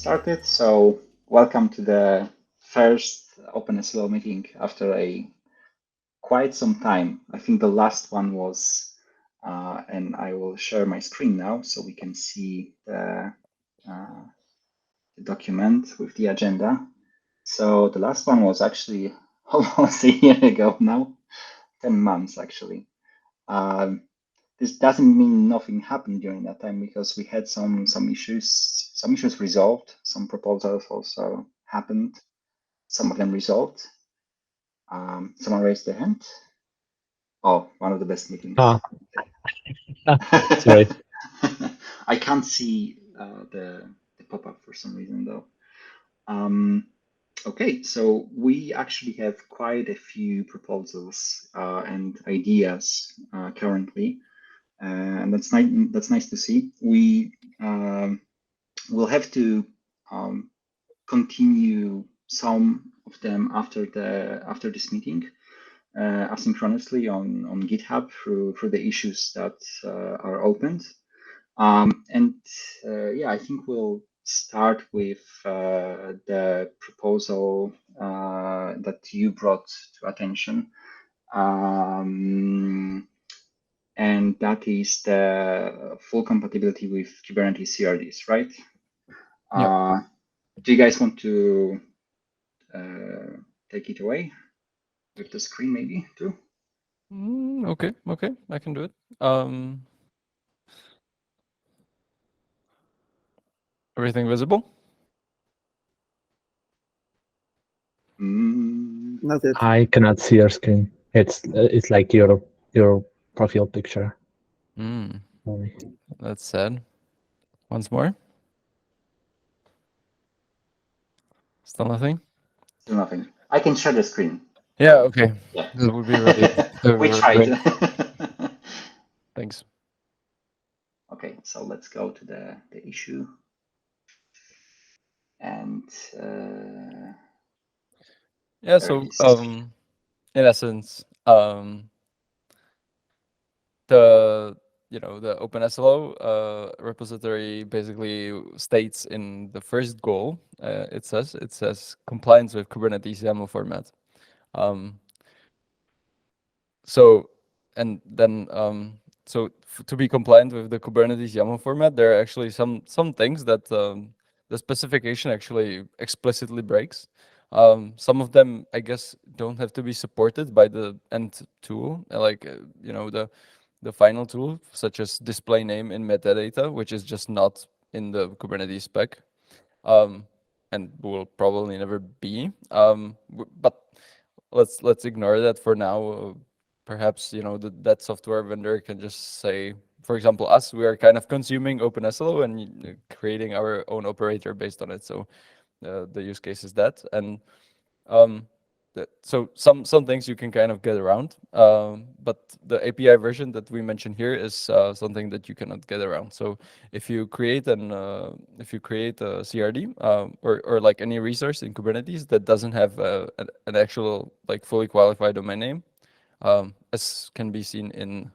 started. So welcome to the first OpenSLO meeting after quite some time. I think the last one was, and I will share my screen now so we can see the document with the agenda. So the last one was actually almost a year ago now, 10 months actually. This doesn't mean nothing happened during that time because we had some issues resolved. Some proposals also happened. Some of them resolved. Someone raised their hand. Oh, one of the best meetings. Sorry. I can't see the pop-up for some reason though. Okay, so we actually have quite a few proposals and ideas currently. And that's nice to see. We will have to continue some of them after this meeting asynchronously on GitHub through the issues that are opened. Yeah, I think we'll start with the proposal that you brought to attention. And that is the full compatibility with Kubernetes CRDs, right? Yeah. Do you guys want to take it away with the screen maybe too? Okay, I can do it. Everything visible? Not yet. I cannot see your screen. It's like your profile picture. That's sad. Once more. Still nothing? Still nothing. I can share the screen. Yeah, okay. Yeah. That would be really we tried. Thanks. Okay, so let's go to the issue. And yeah, so in essence, the OpenSLO repository basically states in the first goal, it says compliance with Kubernetes YAML format. So to be compliant with the Kubernetes YAML format, there are actually some things that the specification actually explicitly breaks. Some of them, I guess, don't have to be supported by the end tool, like the final tool, such as display name in metadata, which is just not in the Kubernetes spec, and will probably never be. But let's ignore that for now. Perhaps that software vendor can just say, for example, we are kind of consuming OpenSLO and creating our own operator based on it. So the use case is that, and so some things you can kind of get around, but the API version that we mentioned here is something that you cannot get around. So if you create a CRD or like any resource in Kubernetes that doesn't have an actual like fully qualified domain name, as can be seen in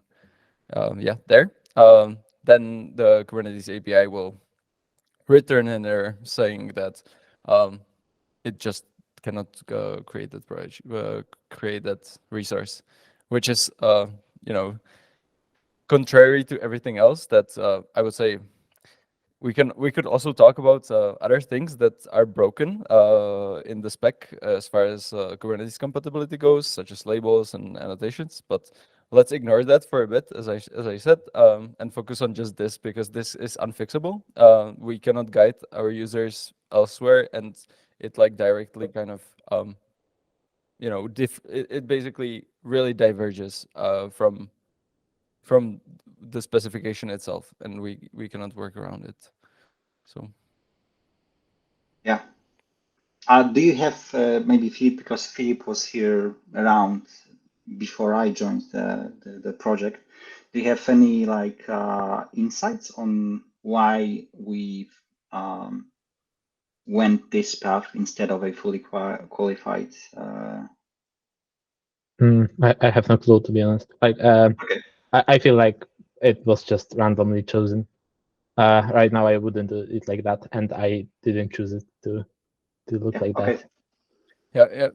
there, then the Kubernetes API will return an error saying that it just cannot create that resource, which is contrary to everything else that I would say. We could also talk about other things that are broken in the spec as far as Kubernetes compatibility goes, such as labels and annotations. But let's ignore that for a bit, as I said, and focus on just this because this is unfixable. We cannot guide our users elsewhere, and it like directly kind of it basically really diverges from the specification itself, and we cannot work around it. So yeah. Do you have maybe Filip, because Filip was here around before I joined the project, do you have any like insights on why we went this path instead of a fully qualified? I have no clue, to be honest. Like, okay. I feel like it was just randomly chosen. Right now, I wouldn't do it like that, and I didn't choose it to look like okay. that. Yeah.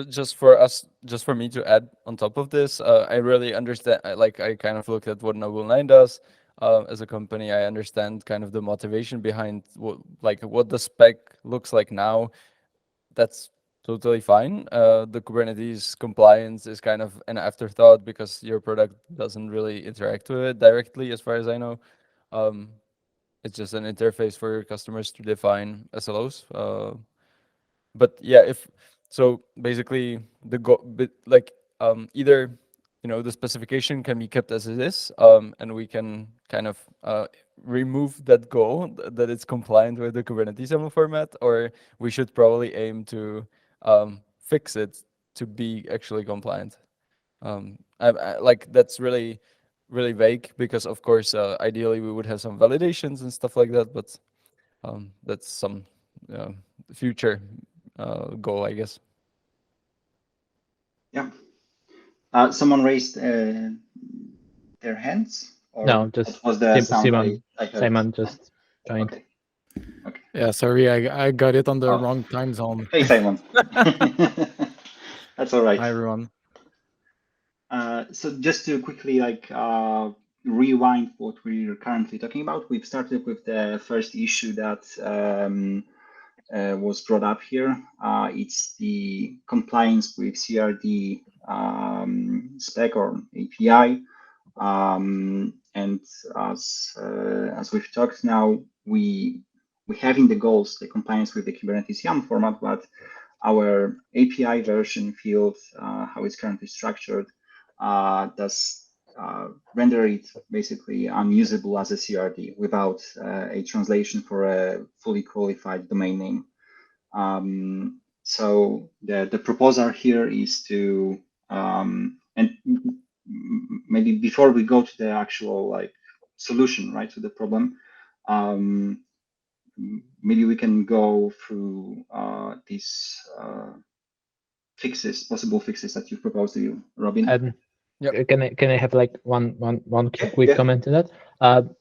Just for me to add on top of this, I really understand. I kind of looked at what Noble 9 does as a company. I understand kind of the motivation behind what the spec looks like now. That's totally fine. The Kubernetes compliance is kind of an afterthought because your product doesn't really interact with it directly, as far as I know. It's just an interface for your customers to define SLOs. But yeah, so basically either the specification can be kept as it is, and we can kind of remove that goal that it's compliant with the Kubernetes YAML format, or we should probably aim to fix it to be actually compliant. That's really vague because of course ideally we would have some validations and stuff like that, but that's some future goal, I guess. Yeah. Someone raised their hands? Or No, just was the sound Simon. I heard? Simon just joined. Okay. Okay. Yeah, sorry, I got it on the Oh. wrong time zone. Hey, Simon. That's all right. Hi, everyone. So just to quickly rewind what we're currently talking about, we've started with the first issue that was brought up here. It's the compliance with CRD spec or API. And as we've talked now, we have in the goals the compliance with the Kubernetes YAML format, but our API version field, how it's currently structured, does render it basically unusable as a CRD without a translation for a fully qualified domain name. So the proposal here is to, and maybe before we go to the actual solution, right, to the problem, maybe we can go through these possible fixes that you've proposed to you, Robin. Yep. Can I have like one quick comment to that?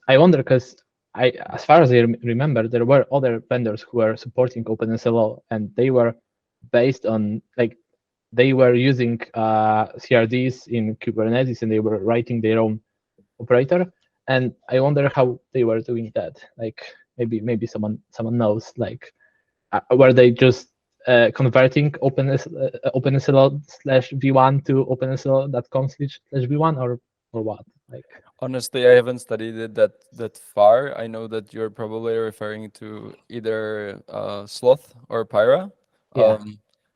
I wonder because as far as I remember, there were other vendors who were supporting OpenSLO, and they were based on they were using CRDs in Kubernetes, and they were writing their own operator. And I wonder how they were doing that. Maybe someone knows. Were they just converting OpenSLO/v1 to OpenSLO.com/v1 or what? Honestly, I haven't studied it that far. I know that you're probably referring to either Sloth or Pyra. Yeah.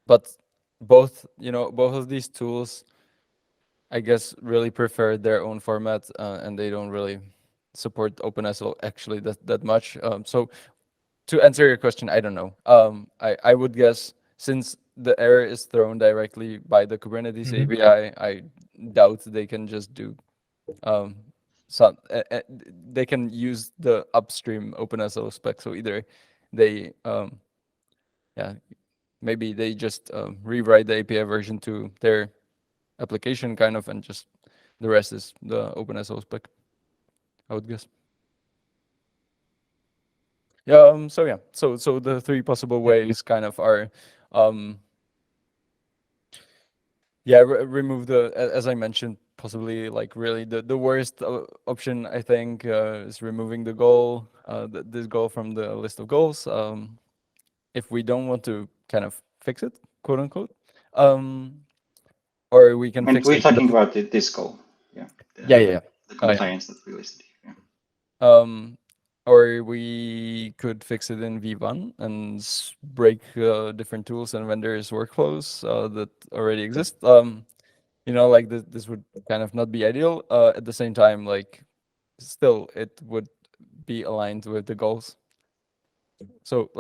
But both of these tools, I guess, really prefer their own format, and they don't really support OpenSLO actually that much. So to answer your question, I don't know. I would guess since the error is thrown directly by the Kubernetes API, I doubt they can just do they can use the upstream OpenSLO spec. So either they maybe they just rewrite the API version to their application kind of, and just the rest is the OpenSLO spec, I would guess. Yeah. So the three possible ways kind of are remove as I mentioned, possibly really the worst option, I think, is removing the goal, this goal from the list of goals, if we don't want to kind of fix it, quote unquote, or we can And fix we're it. talking about this goal. Yeah. The compliance that we listed. Yeah. Or we could fix it in V1 and break different tools and vendors workflows that already exist. This would kind of not be ideal. At the same time, still it would be aligned with the goals. So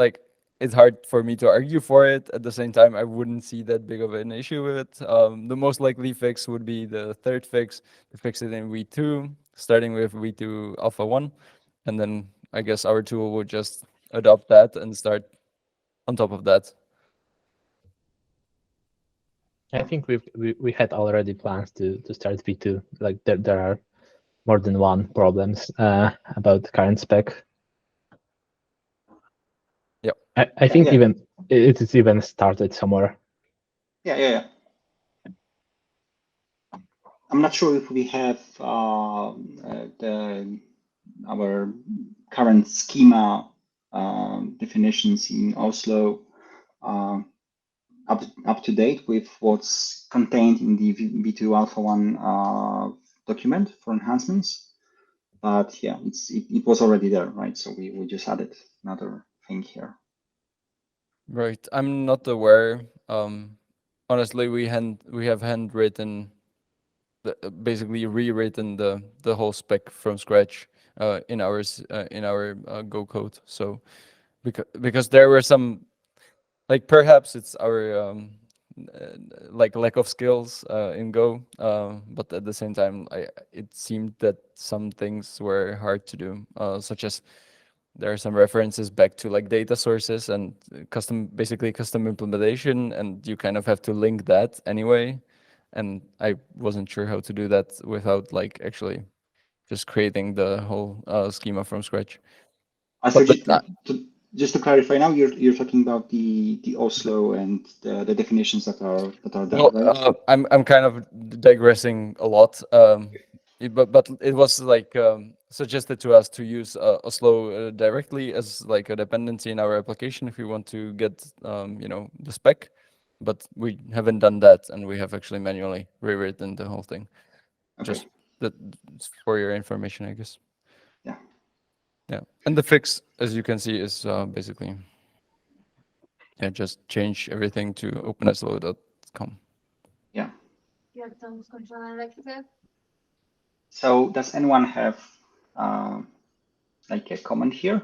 it's hard for me to argue for it. At the same time, I wouldn't see that big of an issue with it. The most likely fix would be the third fix, to fix it in V2, starting with V2 Alpha 1. And then I guess our tool would just adopt that and start on top of that. I think we had already plans to start V2. There are more than one problems about the current spec. I think yeah. even it is even started somewhere. Yeah. I'm not sure if we have our current schema definitions in OSLO up to date with what's contained in the V2 Alpha 1 document for enhancements. But yeah, it was already there, right? So we just added another thing here. Right. I'm not aware. Honestly, we have handwritten, basically rewritten the whole spec from scratch in our Go code. So because there were some, like, perhaps it's our like lack of skills in Go, but at the same time, it seemed that some things were hard to do, such as there are some references back to like data sources and basically custom implementation, and you kind of have to link that anyway. And I wasn't sure how to do that without like actually just creating the whole schema from scratch. So But just to clarify, now you're talking about the OSLO and the definitions that are there, well, right? I'm kind of digressing a lot. But it was like suggested to us to use OSLO directly as like a dependency in our application if we want to get the spec. But we haven't done that, and we have actually manually rewritten the whole thing. Okay. Just that for your information, I guess. Yeah. Yeah, and the fix, as you can see, is basically just change everything to OpenSLO.com. Yeah. So does anyone have like a comment here?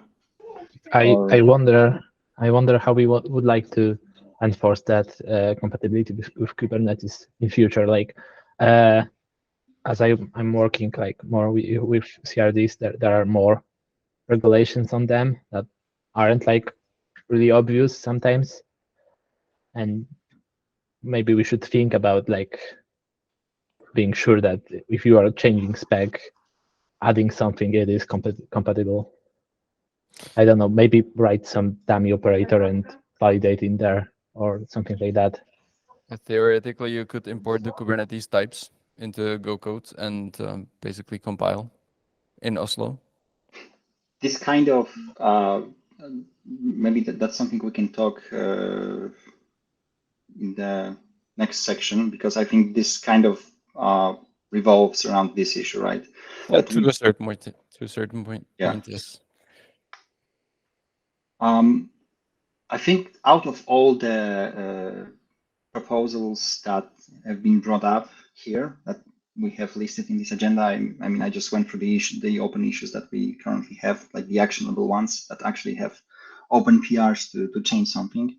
I wonder how we would like to enforce that compatibility with Kubernetes in future. Like as I'm working like more with CRDs, there are more regulations on them that aren't like really obvious sometimes, and maybe we should think about like being sure that if you are changing spec, adding something, it is compatible. I don't know, maybe write some dummy operator and validate in there or something like that. Theoretically, you could import the Kubernetes types into Go code and basically compile in OSLO. This kind of maybe that's something we can talk in the next section, because I think this kind of revolves around this issue, right? To a certain point. To a certain point. Yeah. Yes. I think out of all the proposals that have been brought up here that we have listed in this agenda, I mean, I just went through the open issues that we currently have, like the actionable ones that actually have open PRs to change something.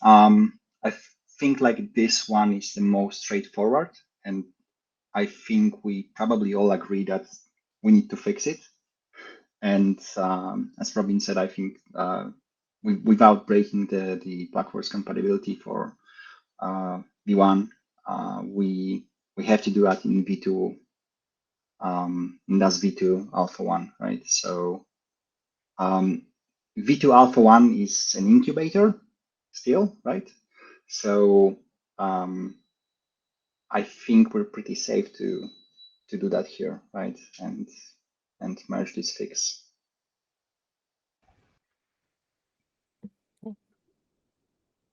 I think like this one is the most straightforward, and I think we probably all agree that we need to fix it. And as Robin said, I think without breaking the backwards compatibility for V1, we have to do that in V2, and that's V2 Alpha 1, right? So V2 Alpha 1 is an incubator still, right? So I think we're pretty safe to do that here, right? And merge this fix.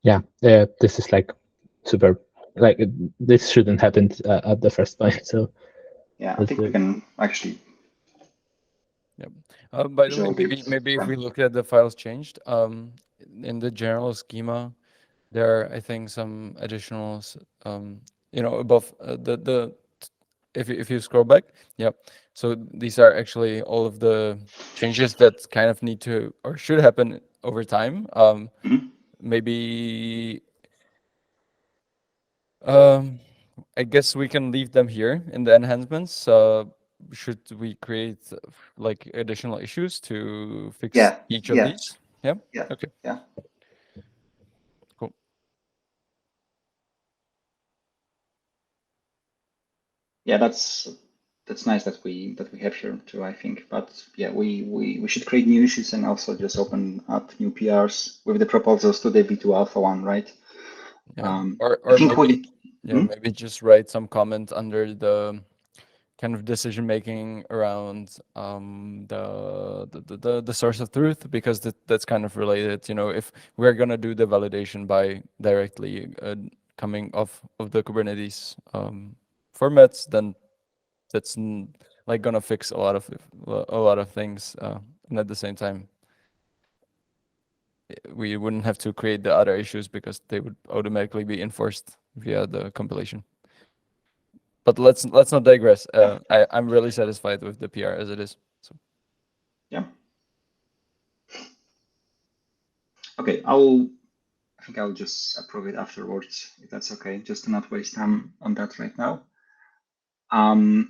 Yeah, this is like super, like this shouldn't happen at the first point. So yeah, I think we can actually. Yep. By the way, maybe if we look at the files changed, in the general schema, there are, I think, some additional, above the if you scroll back, yeah. So these are actually all of the changes that kind of need to or should happen over time. Maybe I guess we can leave them here in the enhancements. Should we create like additional issues to fix each of these? Yeah. Yeah. Okay. Yeah. Cool. Yeah, that's that's nice that we have here too, I think. But yeah, we should create new issues and also just open up new PRs with the proposals to the V2 Alpha 1, right? Yeah. I think maybe just write some comment under the kind of decision making around the source of truth, because that's kind of related. You know, if we're gonna do the validation by directly coming off of the Kubernetes formats, then that's like gonna fix a lot of things, and at the same time, we wouldn't have to create the other issues because they would automatically be enforced via the compilation. But let's not digress. I'm really satisfied with the PR as it is. So. Yeah. Okay, I think I'll just approve it afterwards, if that's okay, just to not waste time on that right now. And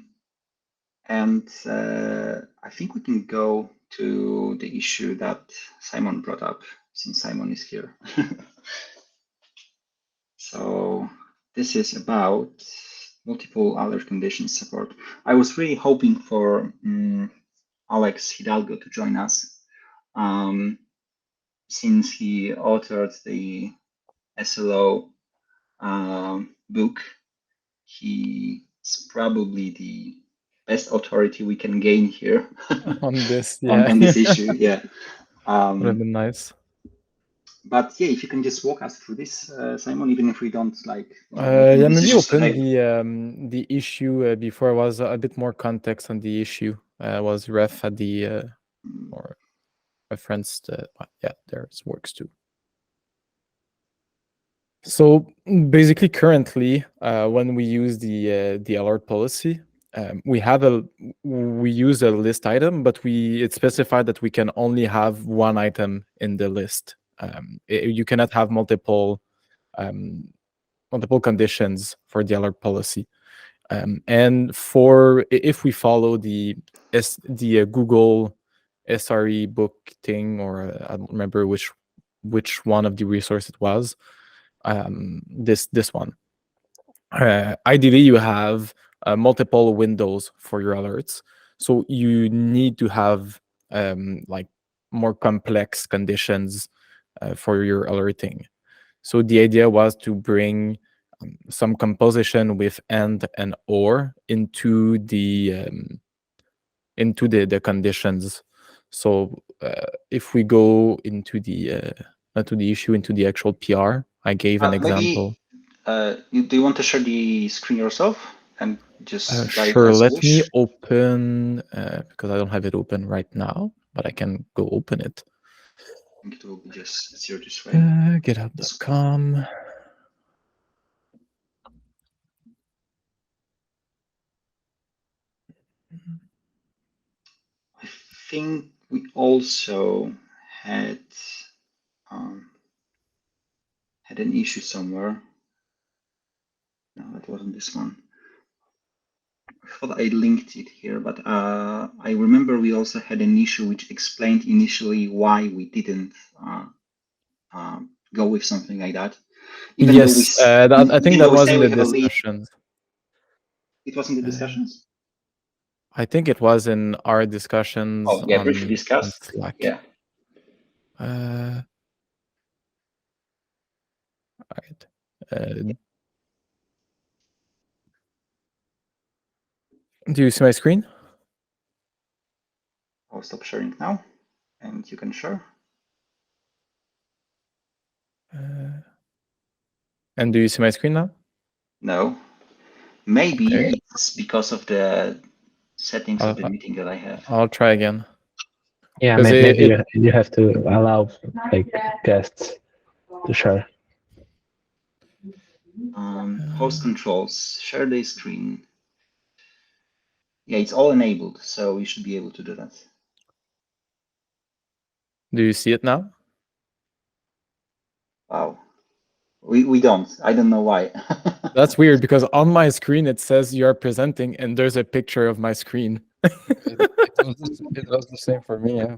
I think we can go to the issue that Simon brought up, since Simon is here. So this is about multiple alert conditions support. I was really hoping for Alex Hidalgo to join us, since he authored the SLO book. He's probably the best authority we can gain here On this, on this issue. Yeah. Would have been nice. But yeah, if you can just walk us through this, Simon, even if we don't like. Yeah, maybe open the issue before. Was a bit more context on the issue. Was ref at the or referenced. Yeah, there's works too. So basically, currently, when we use the alert policy, we use a list item, but it's specified that we can only have one item in the list. You cannot have multiple conditions for the alert policy. And if we follow the Google SRE book thing, or I don't remember which one of the resources it was. This one. Ideally, you have multiple windows for your alerts, so you need to have like more complex conditions for your alerting. So the idea was to bring some composition with and or into the conditions. So if we go into the issue, into the actual PR, I gave an example. Do you want to share the screen yourself and just sure? Let me open because I don't have it open right now, but I can go open it. I think it will be just easier this way. GitHub.com. I think we also had an issue somewhere. No, that wasn't this one. I thought I linked it here, but I remember we also had an issue which explained initially why we didn't go with something like that. Yes, I think that was in the discussions. It was in the discussions? I think it was in our discussions. Oh, yeah, briefly discussed. Slack. Yeah. Right. Do you see my screen? I'll stop sharing now, and you can share. And do you see my screen now? No. Maybe it's because of the settings of the meeting that I have. I'll try again. Yeah, maybe you have to allow like guests to share. Host controls, share the screen. Yeah, it's all enabled, so you should be able to do that. Do you see it now? Wow. We don't. I don't know why. That's weird, because on my screen it says you're presenting and there's a picture of my screen. It was the same for me, yeah.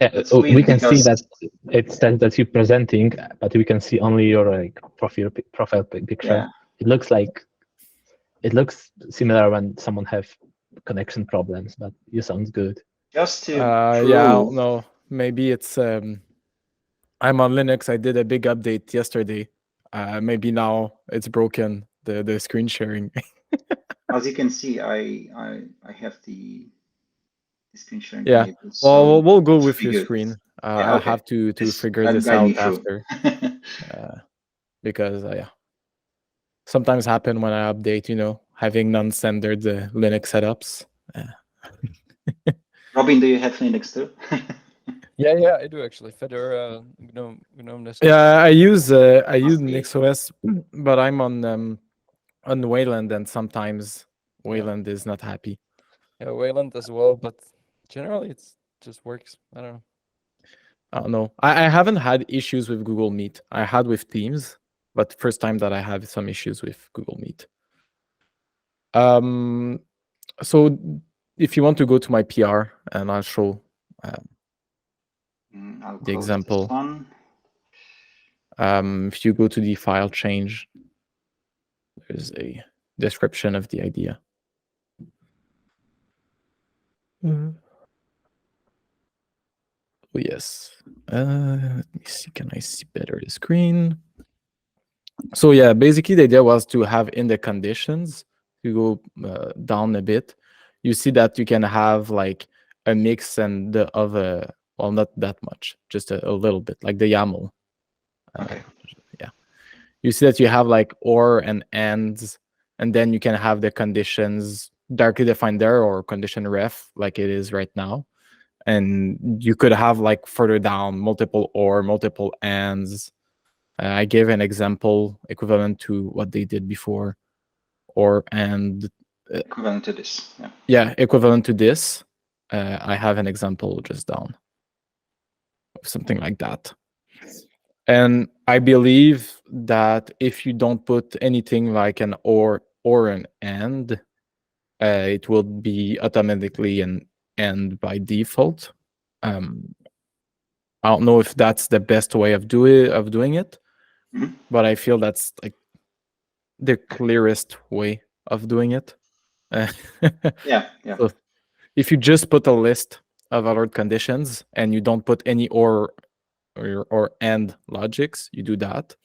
Yeah, we can see that it says that you're presenting, but we can see only your profile picture. Yeah. It looks like it looks similar when someone have connection problems, but you sound good. Just to yeah, prove, no, maybe it's I'm on Linux. I did a big update yesterday. Maybe now it's broken, the screen sharing. as you can see, I have the screen sharing Yeah. enabled, Well, so we'll go it's with pretty your good. screen. Yeah, I'll okay. have to Just figure guide this me out through. after, because yeah, sometimes happen when I update. Having non-standard Linux setups. Robin, do you have Linux too? Yeah, I do actually. Fedora, GNOME desktop. Yeah, I use Must be. NixOS, but I'm on Wayland, and sometimes Yeah. Wayland is not happy. Yeah, Wayland as well, but generally it's just works. I don't know. I don't know. I haven't had issues with Google Meet. I had with Teams, but first time that I have some issues with Google Meet. So if you want to go to my PR, and I'll show I'll the close example. this one. If you go to the file change, there's a description of the idea. Oh, yes. Let me see. Can I see better the screen? So yeah, basically the idea was to have in the conditions, to go down a bit, you see that you can have like a mix and of a, well, not that much, just a little bit, like the YAML. Okay. Yeah. You see that you have like or and ands, and then you can have the conditions darkly defined there, or condition ref like it is right now. And you could have like further down multiple or, multiple ands. I gave an example equivalent to what they did before, or and Equivalent to this. Yeah. yeah, equivalent to this. I have an example just down of something like that. And I believe that if you don't put anything like an or an and, it will be automatically an and by default. I don't know if that's the best way of doing it, Mhm. but I feel that's like the clearest way of doing it. Yeah. So if you just put a list of alert conditions and you don't put any or and logics, you do that.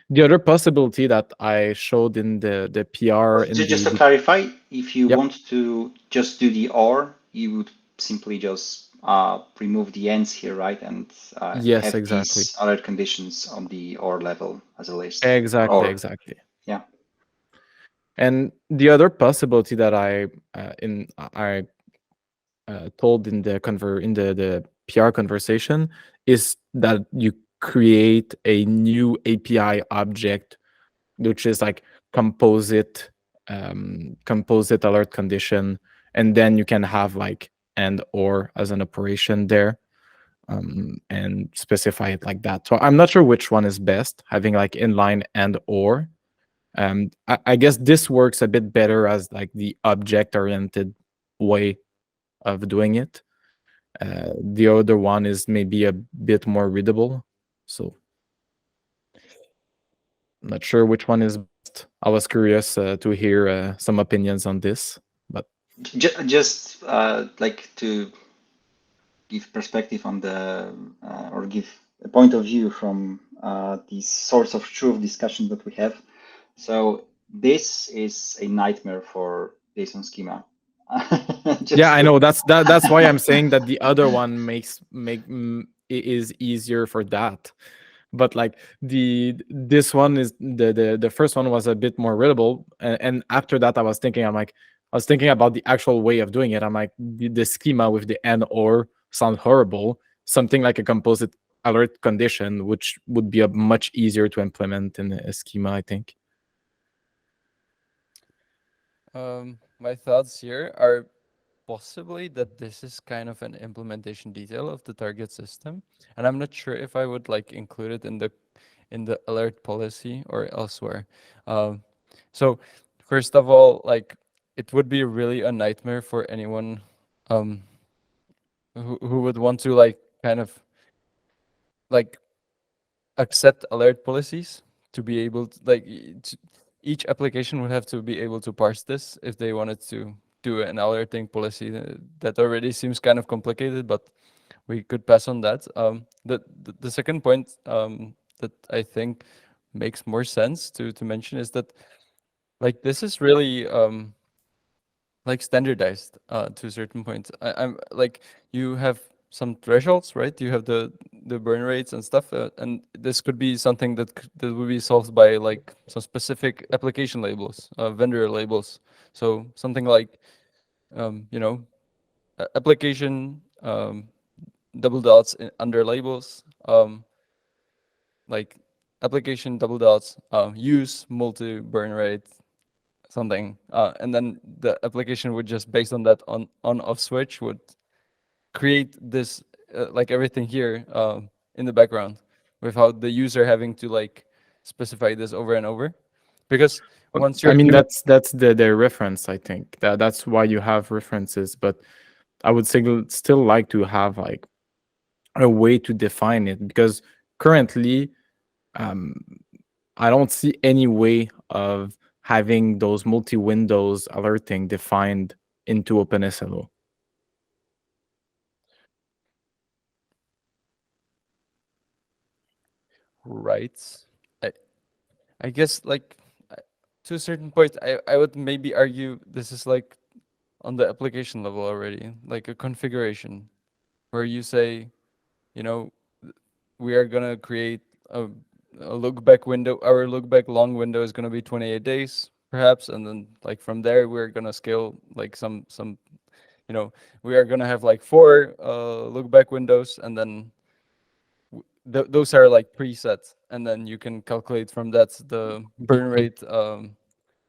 The other possibility that I showed in the PR in Just to the clarify, if you Yep. want to just do the or, you would simply just remove the ends here, right? And Yes, have exactly. these alert conditions on the or level as a list. Exactly, Or, exactly. yeah. And the other possibility that I told in the PR conversation is that you create a new API object, which is like composite alert condition, and then you can have like and or as an operation there, and specify it like that. So I'm not sure which one is best, having like inline and or. I guess this works a bit better as like the object-oriented way of doing it. The other one is maybe a bit more readable. So I'm not sure which one is best. I was curious to hear some opinions on this, but Just like to give perspective on the, or give a point of view from these source of truth discussions that we have. So this is a nightmare for JSON schema. yeah, I know that's why I'm saying that the other one is easier for that. But like this one is the first one was a bit more readable, and after that I was thinking about the actual way of doing it. I'm like, the schema with the and or sound horrible. Something like a composite alert condition, which would be a much easier to implement in a schema, I think. My thoughts here are possibly that this is kind of an implementation detail of the target system, and I'm not sure if I would like include it in the alert policy or elsewhere. So first of all, like it would be really a nightmare for anyone who would want to like kind of like accept alert policies to be able to like each application would have to be able to parse this if they wanted to do an alerting policy. That already seems kind of complicated, but we could pass on that. The second point that I think makes more sense to mention is that like this is really like standardized to a certain point. I'm like, you have some thresholds, right? You have the burn rates and stuff, and this could be something that that would be solved by like some specific application labels, vendor labels. So something like you know, application double dots under labels, like application double dots use multi burn rate something, and then the application would just, based on that on off switch, would create this like everything here in the background, without the user having to like specify this over and over, because once you're I mean, given, that's the reference. I think that's why you have references. But I would still like to have like a way to define it, because currently I don't see any way of having those multi-windows alerting defined into OpenSLO. right, I guess like to a certain point, I would maybe argue this is like on the application level already, like a configuration where you say, you know, we are gonna create a look back window. Our look back long window is gonna be 28 days, perhaps, and then like from there we're gonna scale like some you know, we are gonna have like 4 look back windows, and then those are like preset, and then you can calculate from that the burn rate,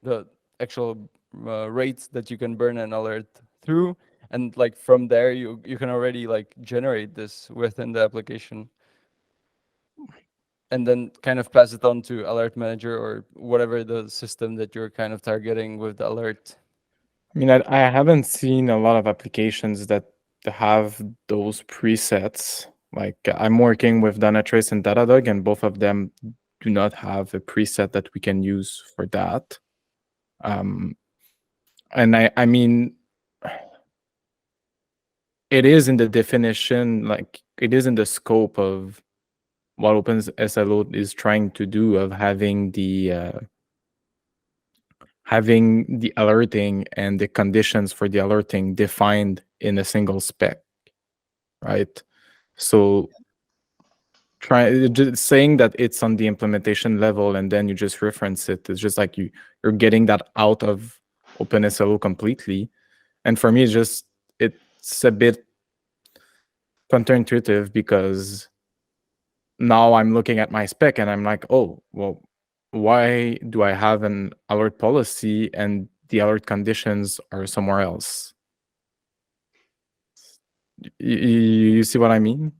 the actual rate that you can burn an alert through, and like from there you can already like generate this within the application, and then kind of pass it on to alert manager or whatever the system that you're kind of targeting with the alert. I mean, I haven't seen a lot of applications that have those presets. Like I'm working with Dynatrace and Datadog, and both of them do not have a preset that we can use for that. And I mean, it is in the definition, like it is in the scope of what OpenSLO is trying to do, of having the alerting and the conditions for the alerting defined in a single spec, right? So just saying that it's on the implementation level and then you just reference it, it's just like you're getting that out of OpenSLO completely. And for me, it's a bit counterintuitive, because now I'm looking at my spec and I'm like, oh, well, why do I have an alert policy and the alert conditions are somewhere else? You see what I mean?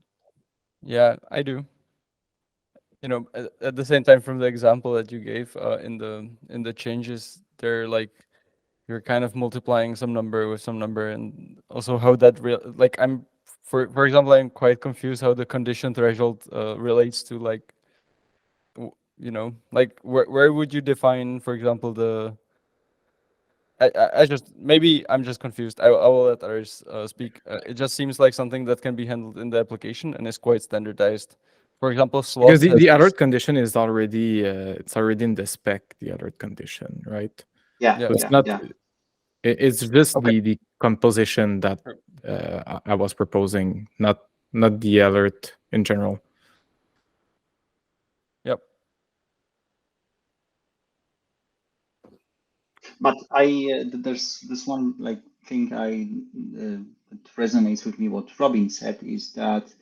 Yeah, I do. You know, at the same time, from the example that you gave in the changes, they're like, you're kind of multiplying some number with some number, and also how that like I'm for example, I'm quite confused how the condition threshold relates to like you know, like where would you define, for example, the I just, maybe I'm just confused. I will let others speak. It just seems like something that can be handled in the application and is quite standardized. For example, Because slots has the this. alert condition is already it's already in the spec, the alert condition, right? Yeah, Yeah. So it's yeah, not. yeah. It's just Okay. the composition that I was proposing, not the alert in general. Yep. But there's this one like thing that resonates with me. What Robin said is that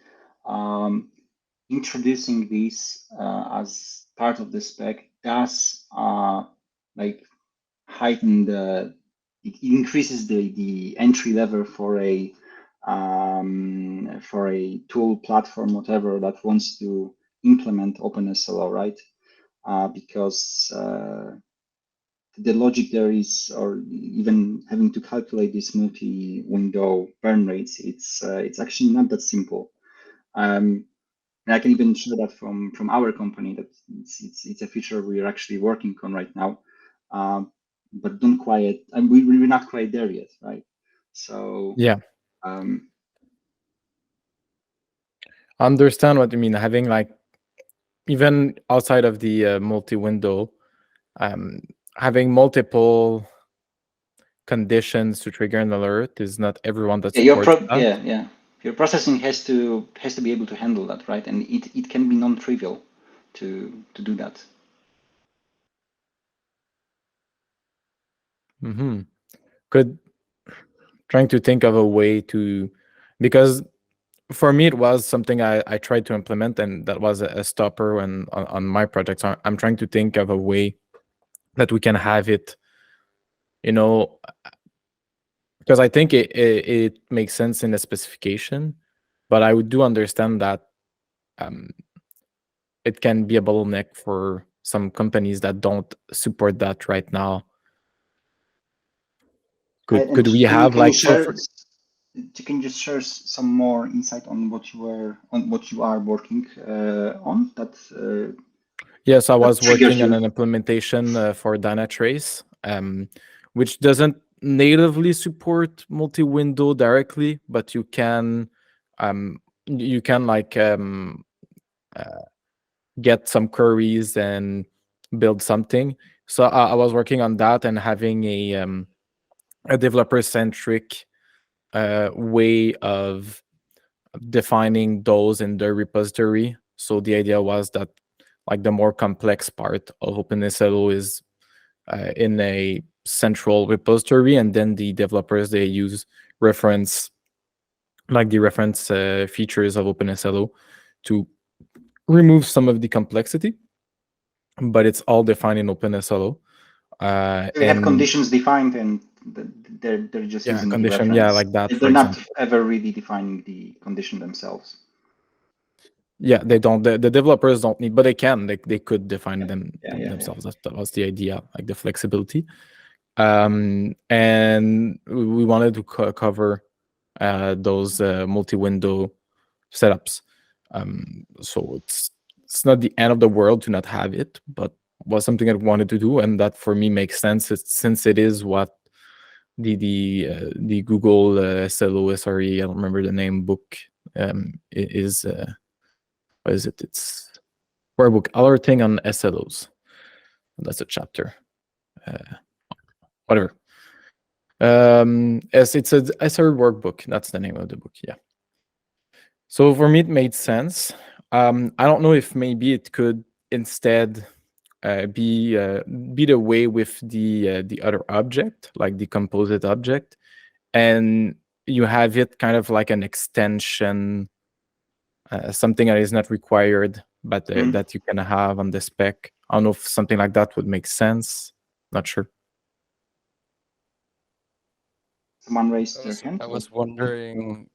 introducing this as part of the spec does like heighten it increases the entry level for a tool platform, whatever, that wants to implement OpenSLO, right? Because the logic there is, or even having to calculate this multi-window burn rates, it's actually not that simple. And I can even share that from our company, that it's a feature we're actually working on right now. but don't quite, and we're not quite there yet, right? So yeah, understand what you mean. Having like, even outside of the multi-window, having multiple conditions to trigger an alert is not everyone that supports that. Your processing has to be able to handle that, right? And it can be non-trivial to do that. Trying to think of a way to, because for me it was something I tried to implement, and that was a stopper when on my project. So I'm trying to think of a way that we can have it, because I think it makes sense in the specification, but I do understand that it can be a bottleneck for some companies that don't support that right now. Could we have like you can just share some more insight on what you are working on that? Yes, I was working on an implementation for Dynatrace, which doesn't natively support multi-window directly, but you can like get some queries and build something. So I was working on that and having a developer-centric way of defining those in the repository. So the idea was that like the more complex part of OpenSLO is in a central repository, and then the developers, they use reference features of OpenSLO to remove some of the complexity, but it's all defined in OpenSLO. They have conditions defined, and they're just using condition, the reference. like that. They're not ever really defining the condition themselves. Yeah, they don't. The developers don't need, but they can. They could define them themselves. That was the idea, like the flexibility. And we wanted to cover those multi-window setups. So it's not the end of the world to not have it, but was something I wanted to do, and that for me makes sense since it is what the Google SLO SRE, I don't remember the name, book is. What is it? It's workbook alerting on SLOs. That's a chapter. Whatever. It's a SRE workbook. That's the name of the book. Yeah. So for me, it made sense. I don't know if maybe it could instead be the way with the other object, like the composite object, and you have it kind of like an extension, something that is not required, but that you can have on the spec. I don't know if something like that would make sense. Not sure. Someone raised their hand. I was wondering.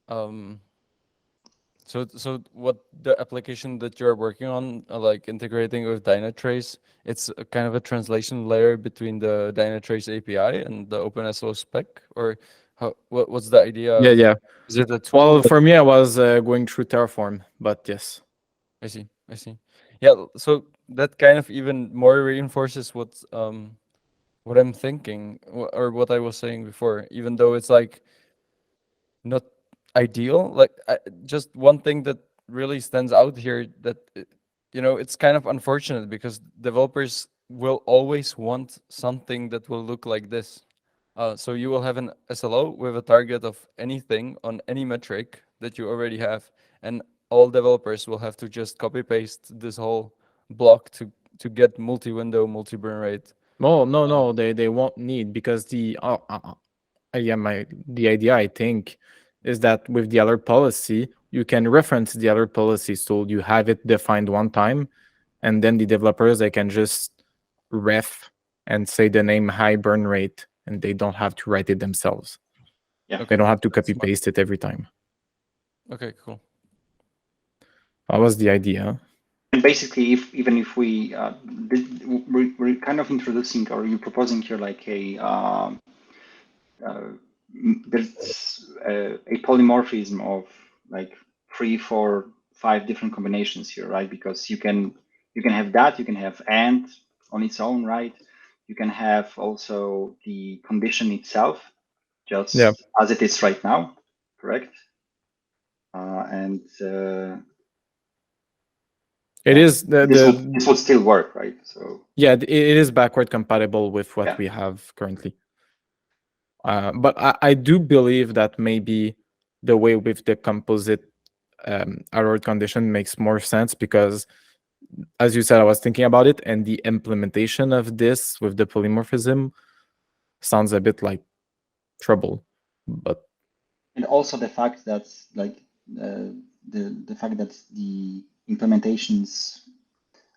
So what the application that you're working on, like integrating with Dynatrace, it's a kind of a translation layer between the Dynatrace API and the OpenSLO spec, or what's the idea? Yeah. Is it a tool? Well, for me, I was going through Terraform, but yes. I see. Yeah, so that kind of even more reinforces what I'm thinking, or what I was saying before, even though it's like not ideal. Like just one thing that really stands out here, that it's kind of unfortunate, because developers will always want something that will look like this. So you will have an SLO with a target of anything on any metric that you already have, and all developers will have to just copy paste this whole block to get multi-window, multi-burn rate. No, they won't need, because the idea, I think, is that with the alert policy, you can reference the alert policy, so you have it defined one time, and then the developers, they can just ref and say the name high burn rate, and they don't have to write it themselves. Yeah, they don't have to copy paste it every time. Okay, cool. That was the idea. And basically, even if we're kind of introducing, or you're proposing here like there's a polymorphism of like 3, 4, 5 different combinations here, right? Because you can have that, you can have and on its own, right? You can have also the condition itself, just Yeah. as it is right now, correct? It is this would still work, right? So yeah, it is backward compatible with what Yeah. we have currently. But I do believe that maybe the way with the composite error condition makes more sense, because, as you said, I was thinking about it, and the implementation of this with the polymorphism sounds a bit like trouble. But and also the fact that like the fact that the implementations,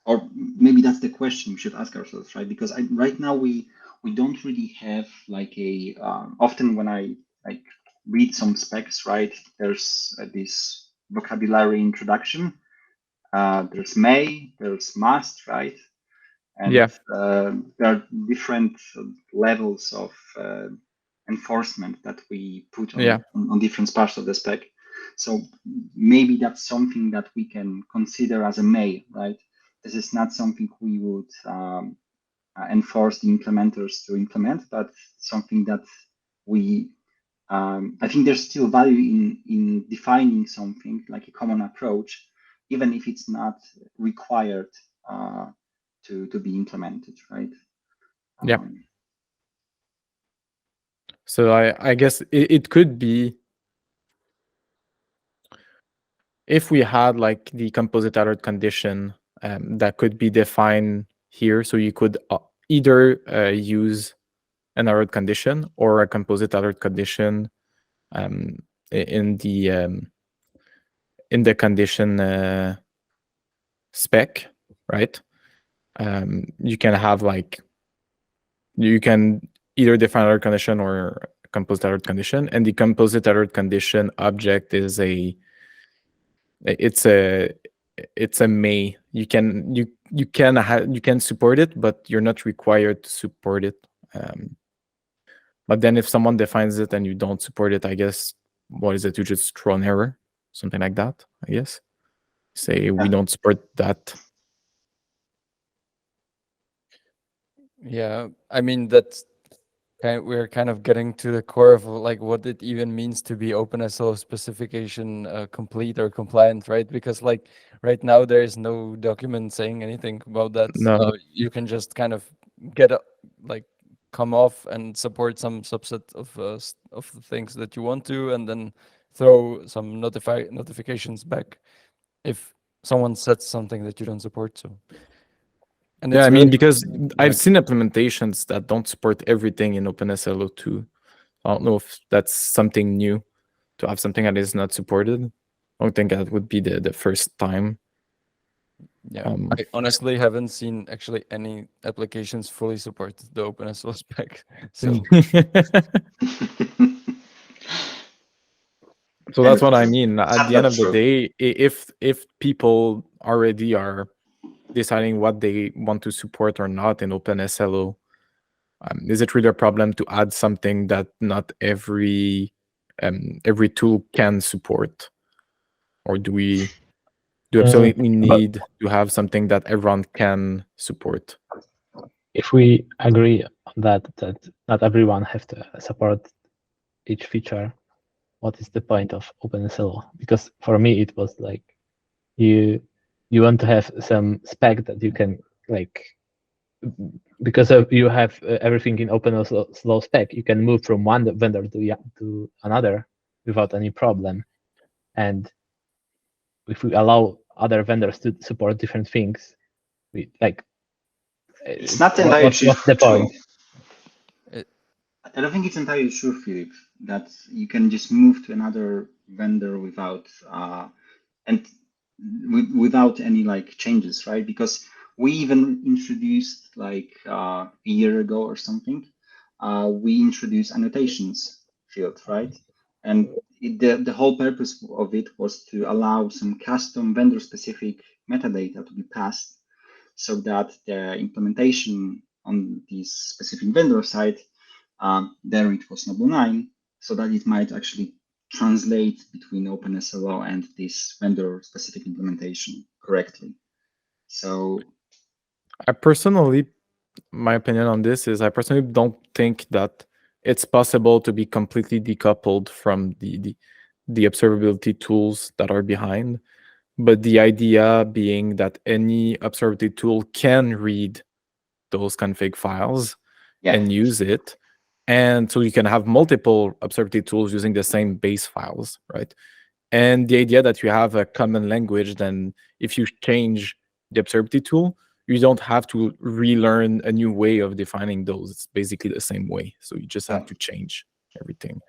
or maybe that's the question we should ask ourselves, right? Because right now we don't really have like a often when I like read some specs, right? There's this vocabulary introduction. There's may, there's must, right? And Yeah. there are different levels of enforcement that we put on, on different parts of the spec. So maybe that's something that we can consider as a may, right? This is not something we would enforce the implementers to implement, but something that we, I think there's still value in defining something like a common approach, even if it's not required to be implemented, right? Yeah. So I guess it could be, if we had like the composite alert condition that could be defined here, so you could either use an alert condition or a composite alert condition in the condition spec, right? You can have like, you can either define alert condition or composite alert condition, and the composite alert condition object is it's a may. You can support it, but you're not required to support it. But then if someone defines it and you don't support it, I guess, what is it? You just throw an error, something like that, I guess. Say we don't support that. Yeah, I mean, that's we're kind of getting to the core of like what it even means to be OpenSLO specification complete or compliant, right? Because like right now there is no document saying anything about that. No. You can just kind of get like come off and support some subset of the things that you want to, and then throw some notifications back if someone sets something that you don't support. So. And yeah, I mean, really, because I've seen implementations that don't support everything in OpenSLO 2. I don't know if that's something new to have something that is not supported. I don't think that would be the first time. Yeah, I honestly haven't seen actually any applications fully support the OpenSLO spec. So so that's what I mean. At the end That's of the true. day, if people already are deciding what they want to support or not in OpenSLO, is it really a problem to add something that not every tool can support? Or do we absolutely need to have something that everyone can support? If we agree on that not everyone has to support each feature, what is the point of OpenSLO? Because for me, it was like you want to have some spec that you can like, because you have everything in OpenSLO spec, you can move from one vendor to another without any problem. And if we allow other vendors to support different things, we like. It's not entirely true. What's the point? I don't think it's entirely true, Filip, that you can just move to another vendor without without any like changes, right? Because we even introduced like a year ago or something, we introduced annotations field, right? And the whole purpose of it was to allow some custom vendor specific metadata to be passed, so that the implementation on this specific vendor side, there it was Noble 9, so that it might actually translate between OpenSLO and this vendor specific implementation correctly. So I personally my opinion on this is I personally don't think that it's possible to be completely decoupled from the observability tools that are behind. But the idea being that any observability tool can read those config files and use it. And so you can have multiple observability tools using the same base files, right? And the idea that you have a common language, then if you change the observability tool, you don't have to relearn a new way of defining those. It's basically the same way. So you just have to change everything.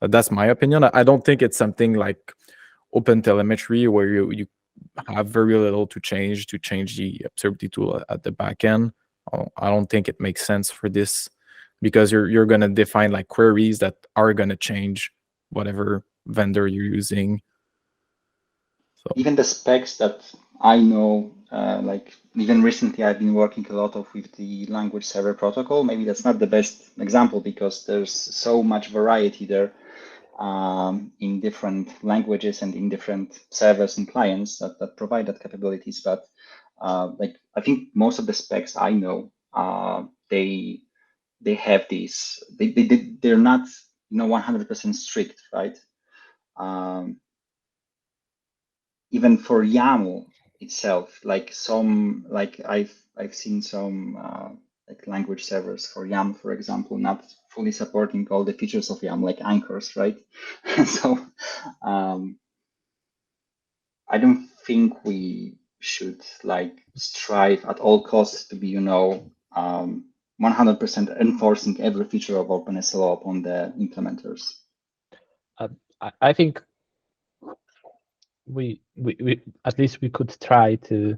That's my opinion. I don't think it's something like OpenTelemetry where you have very little to change the observability tool at the back end. I don't think it makes sense for this because you're going to define like queries that are going to change whatever vendor you're using. So even the specs that I know, like even recently I've been working a lot with the language server protocol. Maybe that's not the best example because there's so much variety there in different languages and in different servers and clients that provide that capabilities. But like I think most of the specs I know, they have these. They're not 100% strict, right? Even for YAML itself, like I've seen some like language servers for YAML, for example, not fully supporting all the features of YAML, like anchors, right? So I don't think we should like strive at all costs to be, 100% enforcing every feature of OpenSLO upon the implementers. I think we at least we could try to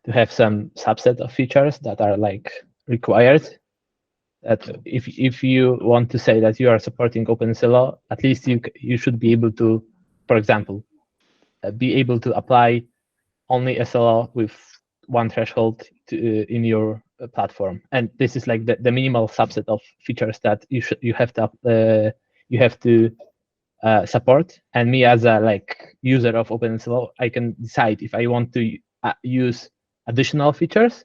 have some subset of features that are like required. That if you want to say that you are supporting OpenSLO, at least you should be able to, for example, be able to apply only SLO with one threshold in your platform, and this is like the minimal subset of features that you have to support. And me as a like user of OpenSLO, I can decide if I want to use additional features,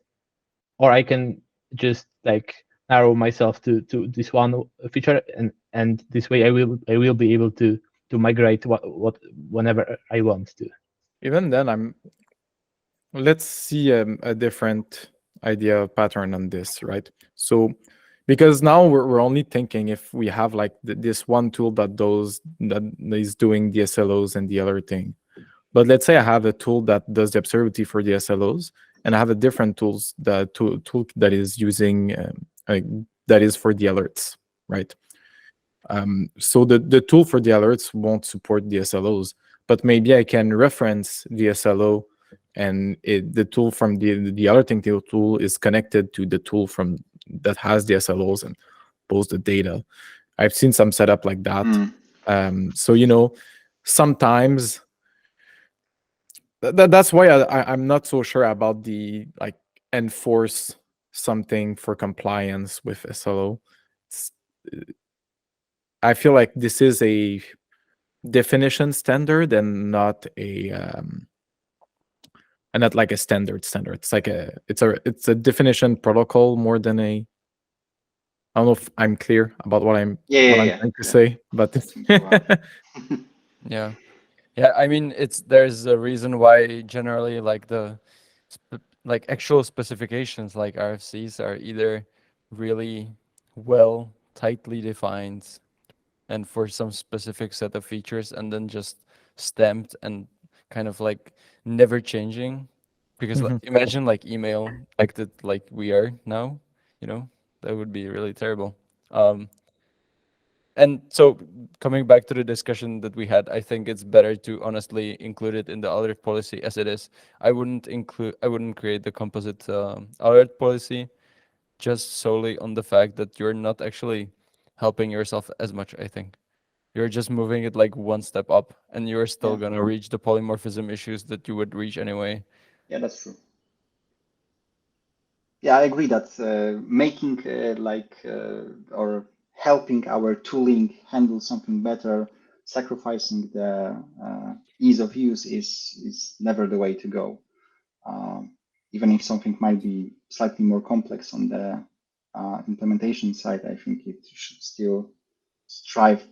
or I can just like narrow myself to this one feature, and this way I will be able to migrate what whenever I want to. Even then, let's see a different idea pattern on this, right? So because now we're only thinking if we have like this one tool that is doing the SLOs and the alerting. But let's say I have a tool that does the observability for the SLOs, and I have a different tool that is using that is for the alerts, right? So the tool for the alerts won't support the SLOs, but maybe I can reference the SLO, and the tool from the alerting tool is connected to the tool that has the SLOs and post the data. I've seen some setup like that. So sometimes that's why I'm not so sure about the like enforce something for compliance with SLO. I feel like this is a definition standard and not like a standard. It's like it's a definition protocol more than a. I don't know if I'm clear about what I'm trying to say, but yeah. I mean, there's a reason why generally like the actual specifications like RFCs are either really well tightly defined and for some specific set of features, and then just stamped and kind of like never changing. Because imagine like email acted like we are now, that would be really terrible. And so coming back to the discussion that we had, I think it's better to honestly include it in the alert policy as it is. I wouldn't create the composite alert policy just solely on the fact that you're not actually helping yourself as much. I think you're just moving it like one step up, and you're still gonna reach the polymorphism issues that you would reach anyway. Yeah, that's true. Yeah, I agree that making or helping our tooling handle something better, sacrificing the ease of use is never the way to go. even if something might be slightly more complex on the implementation side, I think it should still strive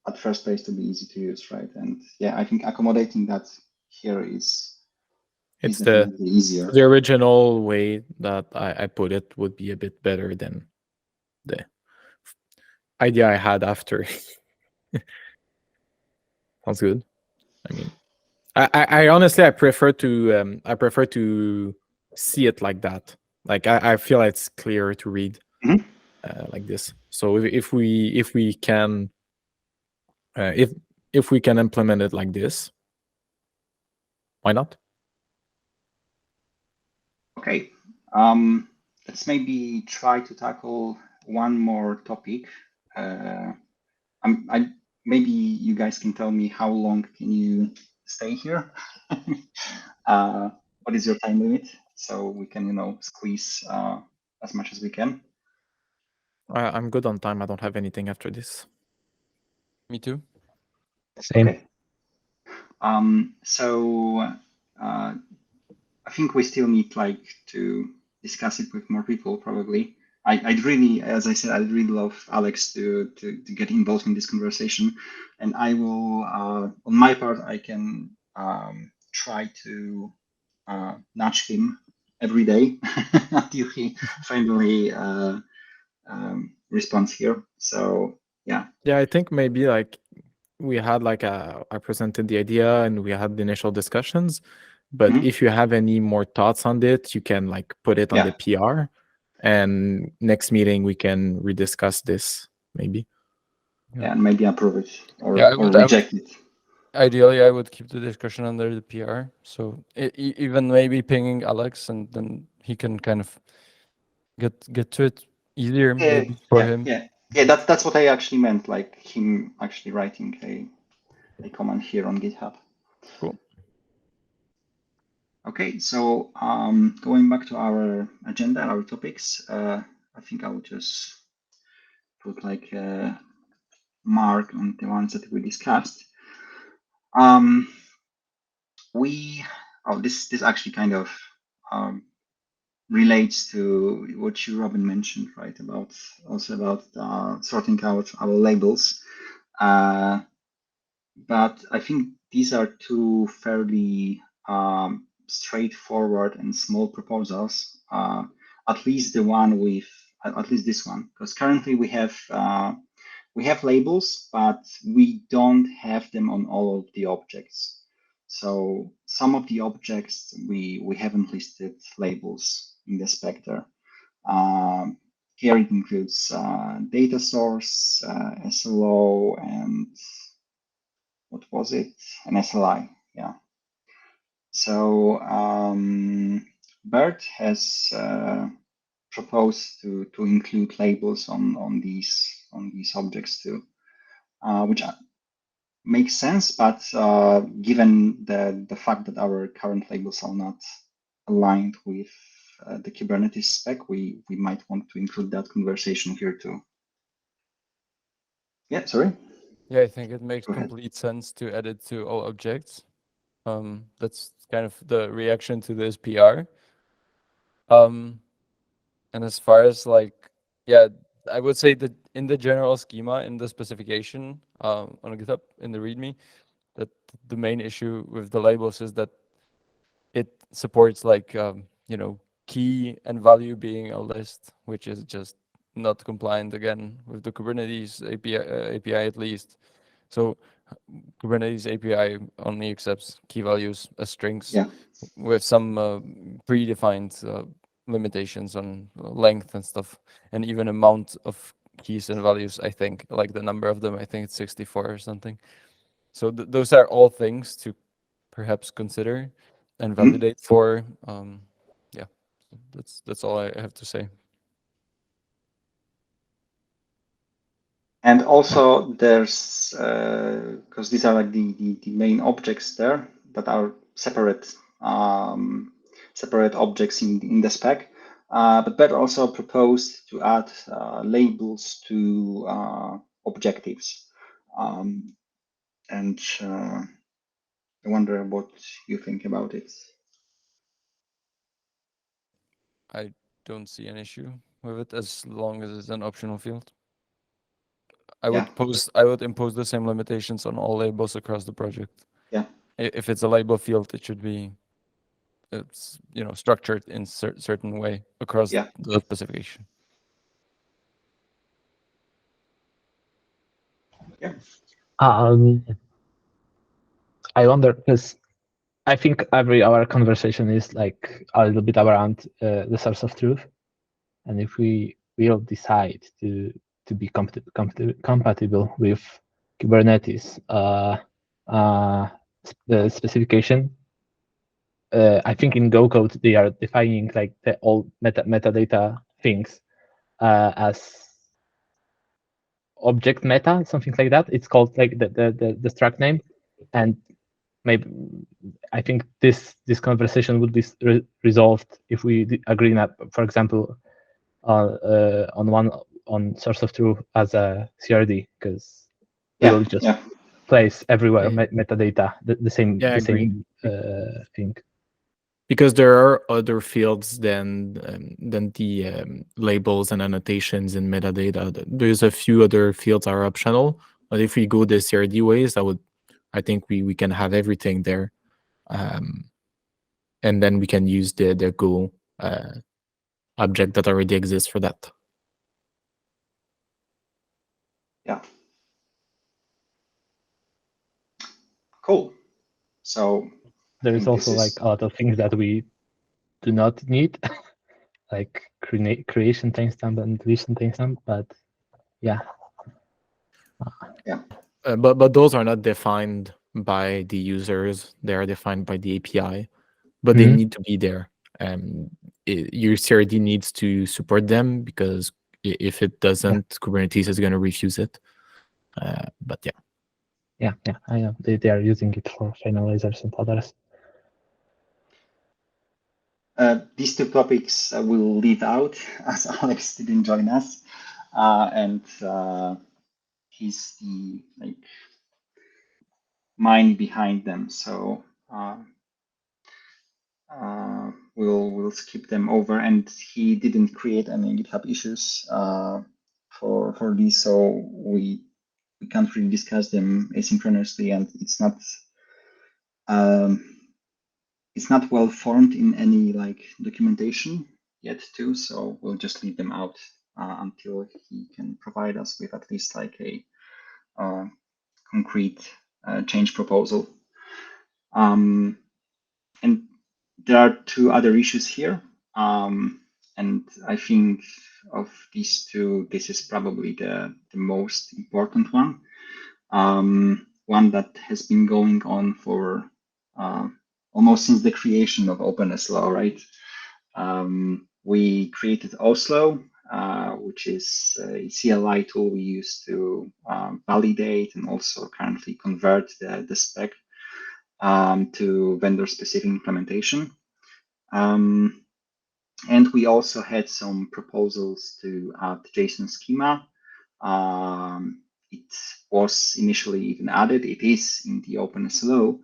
at first place to be easy to use, right? And yeah, I think accommodating that here is definitely easier. The original way that I put it would be a bit better than the idea I had after. Sounds good. I mean, I honestly I prefer to see it like that. Like I feel it's clearer to read like this. So if we can if we can implement it like this, why not? Okay, let's maybe try to tackle one more topic. Maybe you guys can tell me how long can you stay here? What is your time limit? So we can, squeeze as much as we can. I'm good on time. I don't have anything after this. Me too. Same. Okay. So I think we still need to discuss it with more people probably. I'd really, as I said, I'd really love Alex to get involved in this conversation, and I will, on my part, I can try to nudge him every day until he finally responds here. So yeah. Yeah, I think maybe we had I presented the idea and we had the initial discussions, but if you have any more thoughts on it, you can put it on the PR, and next meeting we can rediscuss this maybe. Yeah, and maybe approve it or reject it. Ideally, I would keep the discussion under the PR. So even maybe pinging Alex, and then he can kind of get to it easier maybe for him. Yeah. That's what I actually meant, like him actually writing a comment here on GitHub. Cool. Okay, so going back to our agenda, our topics, I think I will just put a mark on the ones that we discussed. This actually kind of relates to what you, Robin, mentioned, right? About sorting out our labels. But I think these are two fairly straightforward and small proposals. At least this one, because currently we have labels, but we don't have them on all of the objects. So some of the objects we haven't listed labels in the specter. Here it includes data source, SLO, and what was it? An SLI, yeah. So Bert has proposed to include labels on these objects too, which makes sense. But given the fact that our current labels are not aligned with the Kubernetes spec, we might want to include that conversation here too. Yeah, sorry. Yeah, I think it makes complete sense to add it to all objects. That's kind of the reaction to this PR. And as far as I would say that in the general schema, in the specification on GitHub, in the README, that the main issue with the labels is that it supports key and value being a list, which is just not compliant again with the Kubernetes API at least. So Kubernetes API only accepts key values as strings with some predefined limitations on length and stuff, and even amount of keys and values. I think the number of them, I think it's 64 or something. So those are all things to perhaps consider and validate for. Yeah, that's all I have to say. And also there's, because these are the main objects there that are separate objects in the spec. But Bert also proposed to add labels to objectives. And I wonder what you think about it. I don't see an issue with it as long as it's an optional field. I would impose the same limitations on all labels across the project. Yeah. If it's a label field, it should be structured in certain way across Yeah. the specification. Yeah. I wonder, because I think our conversation is like a little bit around the source of truth, and if we will decide to be compatible with Kubernetes the specification, I think in Go code they are defining like the old metadata things as object meta, something like that. It's called like the struct name, and maybe I think this conversation would be resolved if we agree that, for example, on source of truth as a CRD, because we will just place everywhere metadata the same thing. Because there are other fields than the labels and annotations and metadata. There's a few other fields that are optional, but if we go the CRD ways, I think we can have everything there, and then we can use the Go object that already exists for that. Yeah. Cool. So there is also like a lot of things that we do not need, like creation timestamp and deletion timestamp, but yeah. But those are not defined by the users; they are defined by the API. But they need to be there. Your CRD needs to support them, because if it doesn't, Kubernetes is going to refuse it. But yeah, I know they are using it for finalizers and others. These two topics will leave out as Alex didn't join us, and he's the mind behind them. So we'll skip them over, and he didn't create any GitHub issues for these, so we can't really discuss them asynchronously, and it's not well formed in any documentation yet too, so we'll just leave them out until he can provide us with at least a concrete change proposal. And there are two other issues here, and I think of these two, this is probably the most important one. One that has been going on for almost since the creation of OpenSLO, right? We created OSLO, which is a CLI tool we use to validate and also currently convert the spec to vendor-specific implementation. And we also had some proposals to add JSON schema. It was initially even added. It is in the OpenSLO,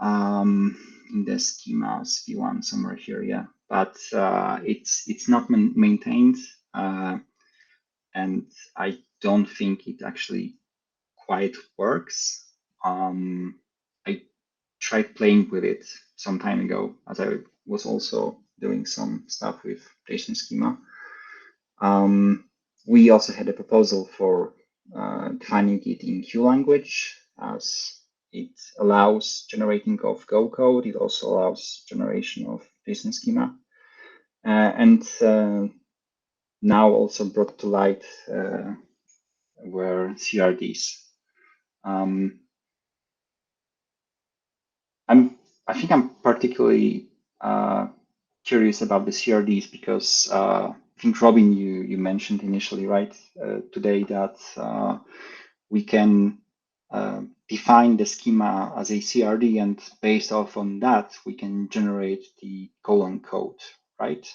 in the schemas v1 somewhere here, yeah. But it's not maintained, and I don't think it actually quite works. I tried playing with it some time ago, as I was also doing some stuff with JSON schema. We also had a proposal for defining it in Q language, as it allows generating of Go code. It also allows generation of JSON schema, and now also brought to light were CRDs. I think I'm particularly curious about the CRDs because I think, Robin, you mentioned initially, right, today that we can define the schema as a CRD, and based off on that, we can generate the colon code, right?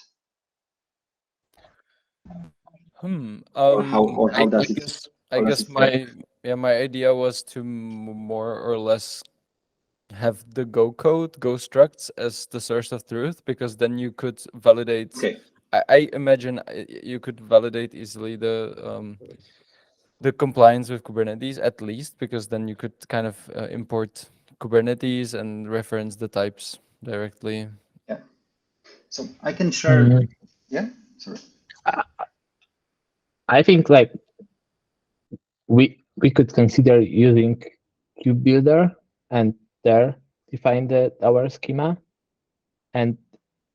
Or how does it? I guess my idea was to more or less have the Go code, Go structs as the source of truth, because then you could validate. Okay. I imagine you could validate easily the compliance with Kubernetes, at least, because then you could kind of import Kubernetes and reference the types directly. Yeah. So I can share. Yeah. Sorry. I think like we could consider using Kube Builder and there define our schema, and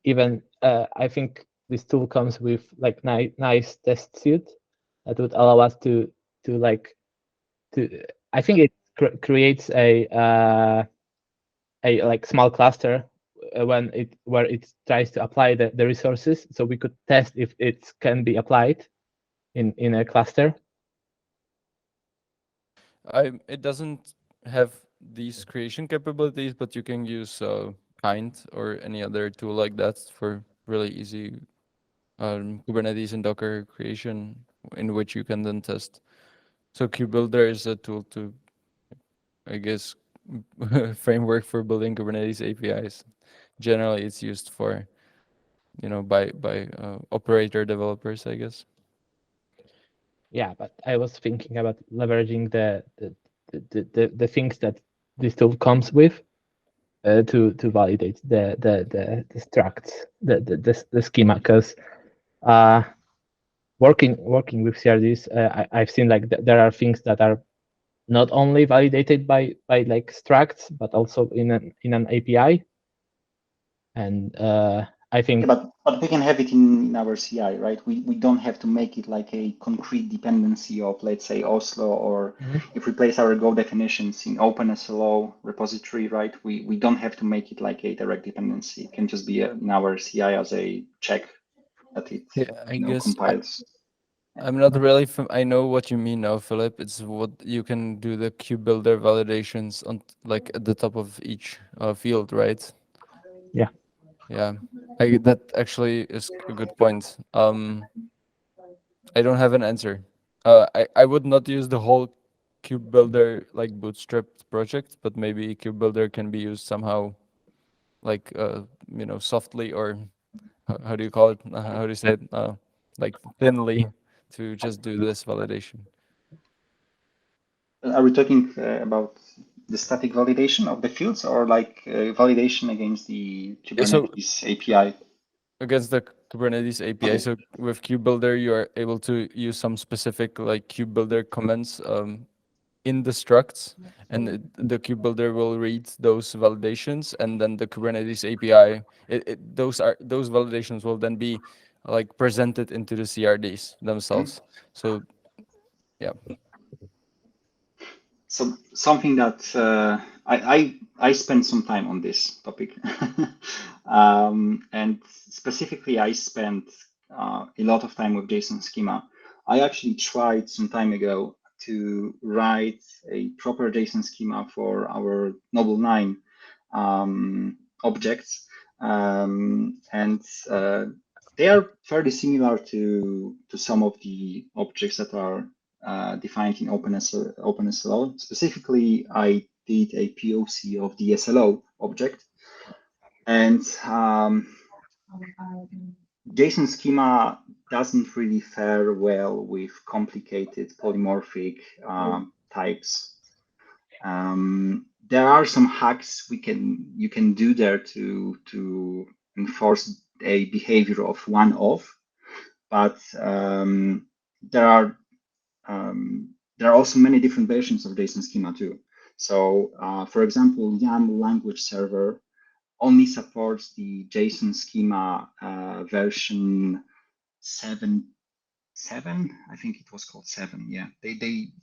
even I think this tool comes with like nice test suite that would allow us to I think it creates a like small cluster where it tries to apply the resources, so we could test if it can be applied in a cluster. It doesn't have these creation capabilities, but you can use Kind or any other tool like that for really easy Kubernetes and Docker creation, in which you can then test. So KubeBuilder is a tool to, I guess, framework for building Kubernetes APIs. Generally, it's used for, by operator developers, I guess. Yeah, but I was thinking about leveraging the things that this tool comes with to validate the structs, the schema, because working with CRDs, I've seen like there are things that are not only validated by like structs, but also in an API, and I think. Yeah, but we can have it in our CI, right? We don't have to make it like a concrete dependency of, let's say, OSLO, or if we place our Go definitions in OpenSLO repository, right? We don't have to make it like a direct dependency. It can just be in our CI as a check that it I guess compiles. I'm not really. I know what you mean now, Philip. It's what you can do the KubeBuilder validations on, like at the top of each field, right? Yeah. Yeah, that actually is a good point. I don't have an answer. I would not use the whole KubeBuilder like bootstrapped project, but maybe KubeBuilder can be used somehow, like softly, or how do you call it? How do you say it? Like thinly, to just do this validation. Are we talking about the static validation of the fields, or like validation against the Kubernetes API? Against the Kubernetes API. Okay. So with KubeBuilder, you are able to use some specific like KubeBuilder comments in the structs, and the KubeBuilder will read those validations, and then the Kubernetes API, those validations will then be like presented into the CRDs themselves. So yeah. So something that I spent some time on this topic, and specifically I spent a lot of time with JSON schema. I actually tried some time ago to write a proper JSON schema for our Noble 9 objects, and they are fairly similar to some of the objects that are defined in OpenSLO. Specifically, I did a POC of the SLO object, and JSON schema doesn't really fare well with complicated polymorphic types. There are some hacks you can do there to enforce a behavior of one-off, but there are also many different versions of JSON schema too. So, for example, YAML language server only supports the JSON schema version 7. I think it was called 7. Yeah,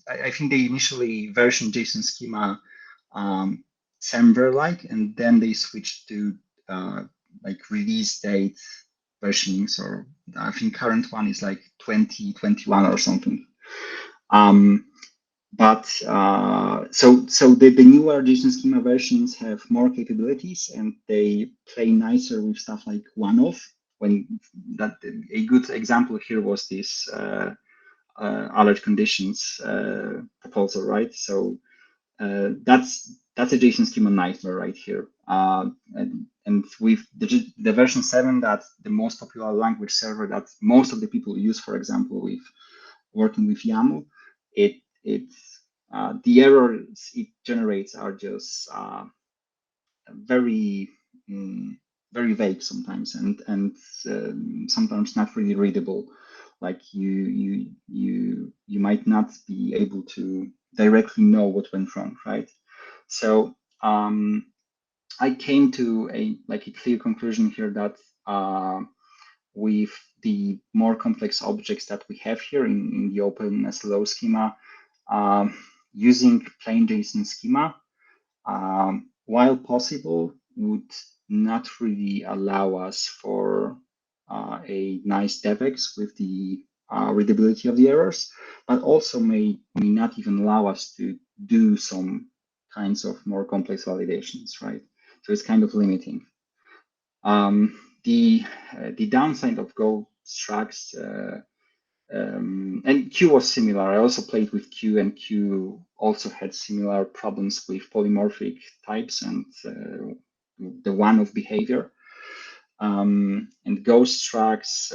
I think they initially versioned JSON schema Semver-like, and then they switched to like release date versionings, or I think current one is like 2021 or something. But so the newer JSON schema versions have more capabilities, and they play nicer with stuff like one-off. When that a good example here was this alert conditions proposal, right? So that's a JSON schema nightmare right here. And with the version 7, that's the most popular language server that most of the people use, for example, with working with YAML, the errors it generates are just very very vague sometimes, and sometimes not really readable. Like you might not be able to directly know what went wrong, right? So I came to a clear conclusion here that with the more complex objects that we have here in the OpenSLO schema, using plain JSON schema, while possible, would not really allow us for a nice DevX with the readability of the errors, but also may not even allow us to do some kinds of more complex validations, right? So it's kind of limiting. The downside of Go structs, and Q was similar. I also played with Q, and Q also had similar problems with polymorphic types and the one of behavior. And Go structs,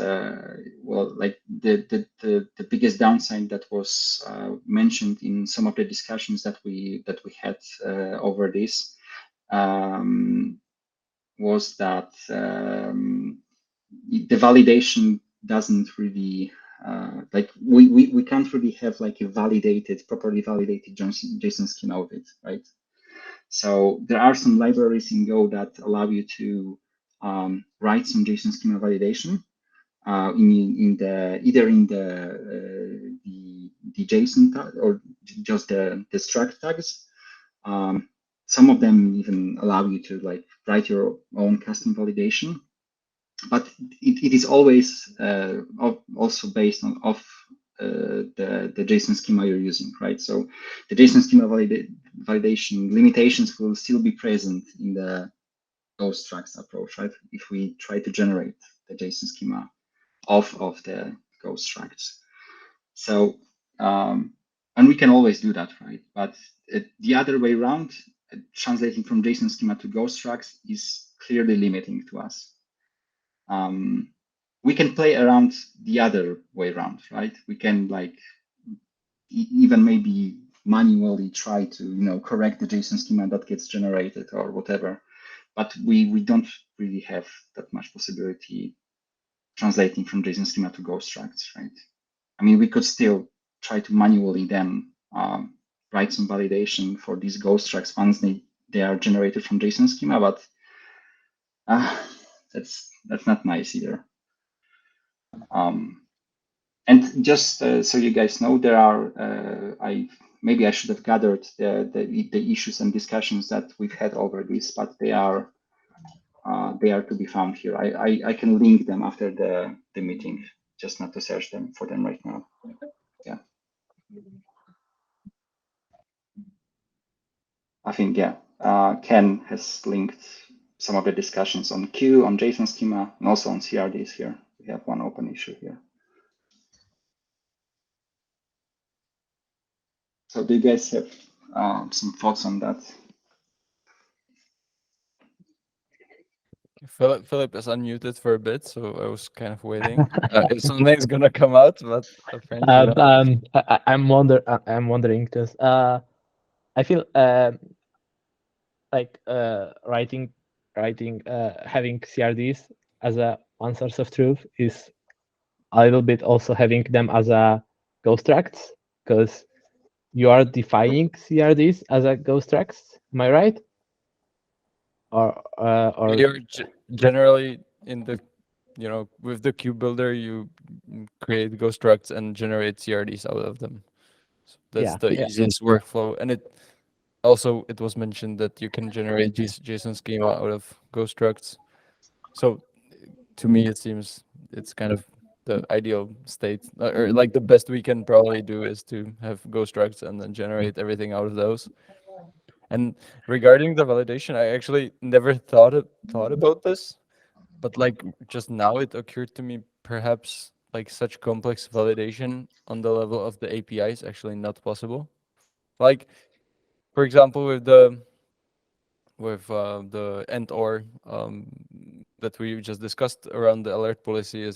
well, like the biggest downside that was mentioned in some of the discussions that we had over this was that the validation doesn't really like we can't really have like a properly validated JSON schema of it, right? So there are some libraries in Go that allow you to write some JSON schema validation either in the JSON tag or just the struct tags. Some of them even allow you to like write your own custom validation, but it is always also based on the JSON schema you're using, right? So the JSON schema validation limitations will still be present in the Go structs approach, right? If we try to generate the JSON schema of the Go structs. So, and we can always do that, right? But the other way around, translating from JSON schema to Go structs is clearly limiting to us. We can play around the other way around, right? We can like even maybe manually try to correct the JSON schema that gets generated or whatever, but we don't really have that much possibility translating from JSON schema to Go structs, right? I mean, we could still try to manually then write some validation for these Go structs once they are generated from JSON schema, but that's not nice either. And just so you guys know, there are maybe I should have gathered the issues and discussions that we've had over this, but they are to be found here. I can link them after the meeting, just not to search them for them right now. Yeah. I think, yeah, Ken has linked some of the discussions on Q, on JSON schema, and also on CRDs here. We have one open issue here. So do you guys have some thoughts on that? Philip is unmuted for a bit, so I was kind of waiting if something's gonna come out, but apparently not. I'm wondering because I feel like having CRDs as a one source of truth is a little bit also having them as a Go structs, because you are defining CRDs as a Go structs. Am I right? Or You're generally in the with the Q builder, you create Go structs and generate CRDs out of them. So that's the easiest workflow, and it was mentioned that you can generate JSON schema out of Go structs. So to me, it seems it's kind of the ideal state, or like the best we can probably do is to have Go structs and then generate everything out of those. And regarding the validation, I actually never thought about this, but like just now it occurred to me, perhaps like such complex validation on the level of the API is actually not possible. Like for example, with the and or that we just discussed around the alert policy,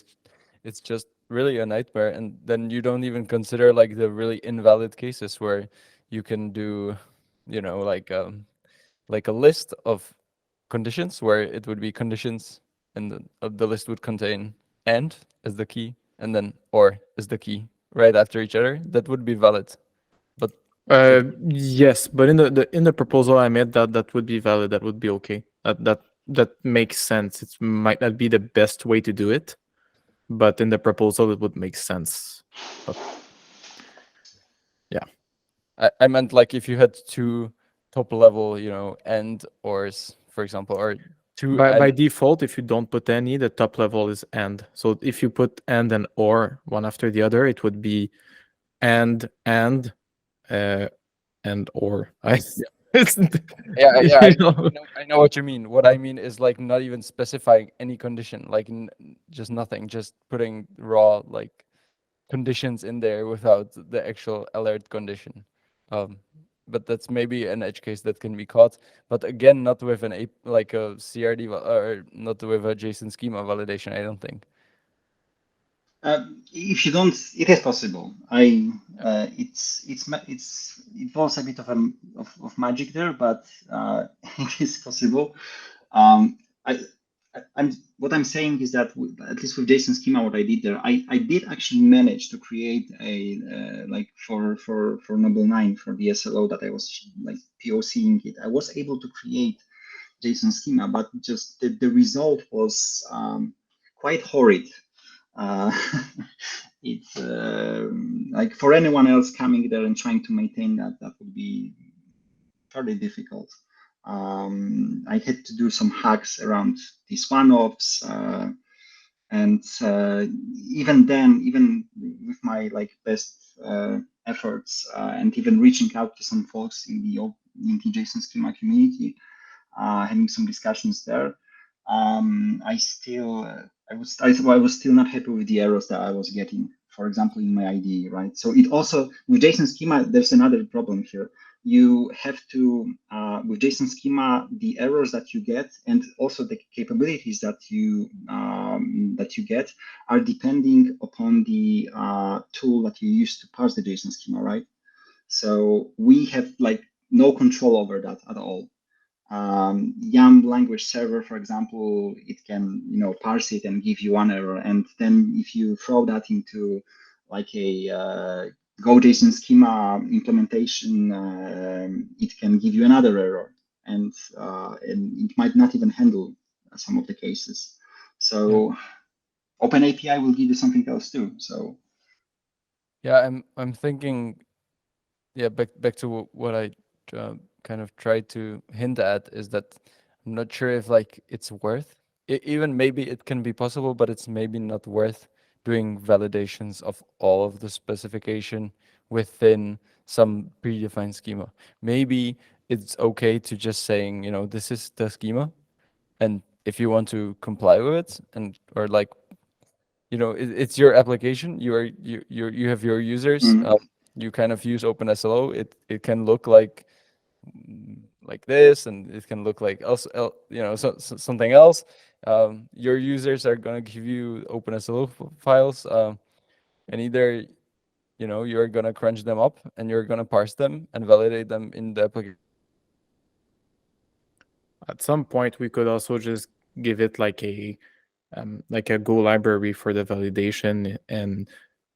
it's just really a nightmare. And then you don't even consider like the really invalid cases where you can do, like a list of conditions where it would be conditions, and the list would contain and as the key, and then or as the key right after each other. That would be valid. But Yes, but in the proposal I made, that would be valid. That would be okay. That makes sense. It might not be the best way to do it, but in the proposal it would make sense. But yeah, I meant like if you had two top level, and ors, for example, or two by default, if you don't put any, the top level is and. So if you put and or one after the other, it would be and or. Yeah, I know what you mean. What I mean is like not even specifying any condition, like just nothing, just putting raw like conditions in there without the actual alert condition. But that's maybe an edge case that can be caught. But again, not with a CRD or not with a JSON schema validation, I don't think. If you don't, it is possible. It was a bit of magic there, but it is possible. What I'm saying is that at least with JSON schema, what I did there, I did actually manage to create a like for Noble 9 for the SLO that I was like POCing it. I was able to create JSON schema, but just the result was quite horrid. It's like for anyone else coming there and trying to maintain that would be fairly difficult. I had to do some hacks around these one-offs, and even then, even with my like best efforts and even reaching out to some folks in the JSON schema community, having some discussions there, I was still not happy with the errors that I was getting. For example, in my IDE, right? So it also with JSON schema, there's another problem here. You have to with JSON schema, the errors that you get and also the capabilities that you get are depending upon the tool that you use to parse the JSON schema, right? So we have like no control over that at all. YAML language server, for example, it can parse it and give you one error, and then if you throw that into like a Go JSON schema implementation, it can give you another error, and it might not even handle some of the cases. So OpenAPI will give you something else too. So yeah, I'm thinking, back to what I kind of tried to hint at is that I'm not sure if like it's worth even maybe it can be possible, but it's maybe not worth doing validations of all of the specification within some predefined schema. Maybe it's okay to just saying, this is the schema, and if you want to comply with it, and or like, it's your application. You have your users. You kind of use OpenSLO. It can look like this, and it can look like also something else. Your users are going to give you OpenSLO files, and either you're going to crunch them up and you're going to parse them and validate them in the application. At some point, we could also just give it like a Go library for the validation, and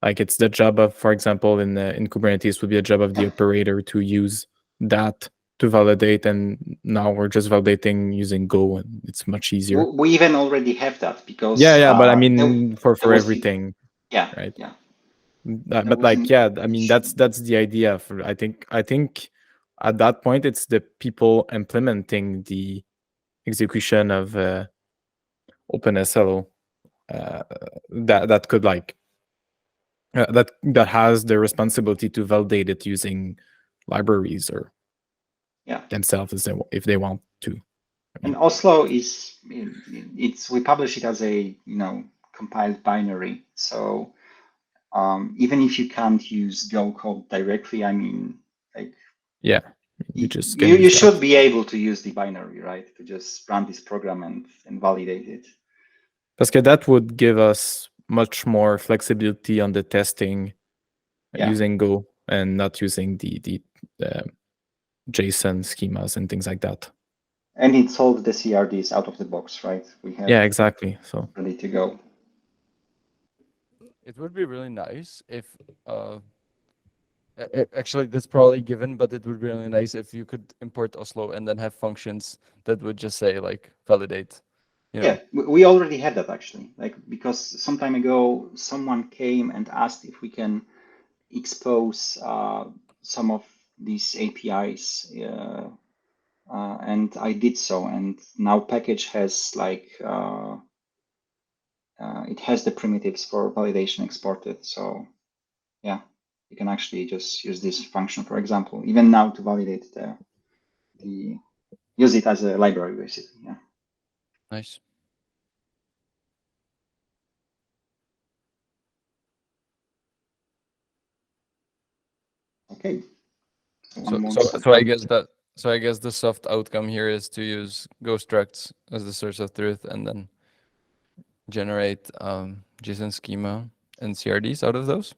like it's the job of, for example, in Kubernetes would be a job of the operator to use that to validate, and now we're just validating using Go, and it's much easier. We even already have that because but I mean for everything, right? Yeah. But like I mean that's the idea. I think at that point it's the people implementing the execution of OpenSLO that could like that has the responsibility to validate it using libraries or themselves if they want to. And OSLO we publish it as a compiled binary. So even if you can't use Go code directly, I mean, like You just you should be able to use the binary, right? To just run this program and validate it. Because that would give us much more flexibility on the testing using Go and not using the JSON schemas and things like that. And it solves the CRDs out of the box, right? We have exactly. So ready to go. It would be really nice if actually that's probably given, but it would be really nice if you could import Oslo and then have functions that would just say like validate. Yeah, we already had that actually, like because some time ago someone came and asked if we can expose some of these APIs, and I did so. And now package has like it has the primitives for validation exported. So yeah, you can actually just use this function, for example, even now to validate the use it as a library basically. Yeah. Nice. Okay. So I guess that I guess the soft outcome here is to use Go structs as the source of truth and then generate JSON schema and CRDs out of those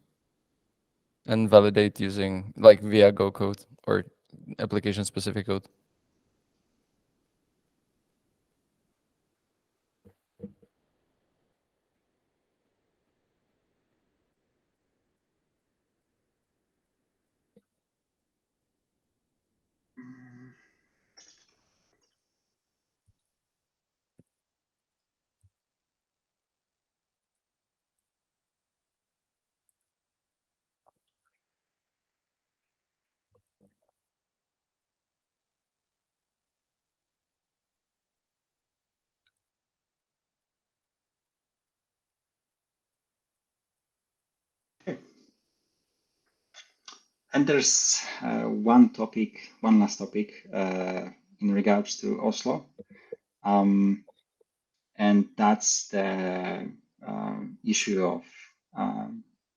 and validate using like via Go code or application specific code. And there's one last topic in regards to Oslo, and that's the issue of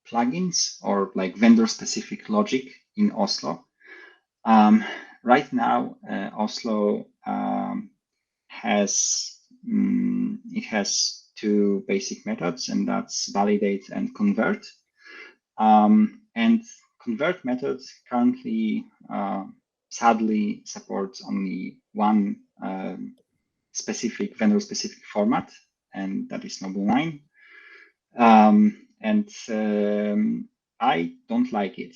plugins or like vendor-specific logic in Oslo. Right now, Oslo has two basic methods, and that's validate and convert. And convert method currently sadly supports only one vendor-specific format, and that is Noble9. I don't like it.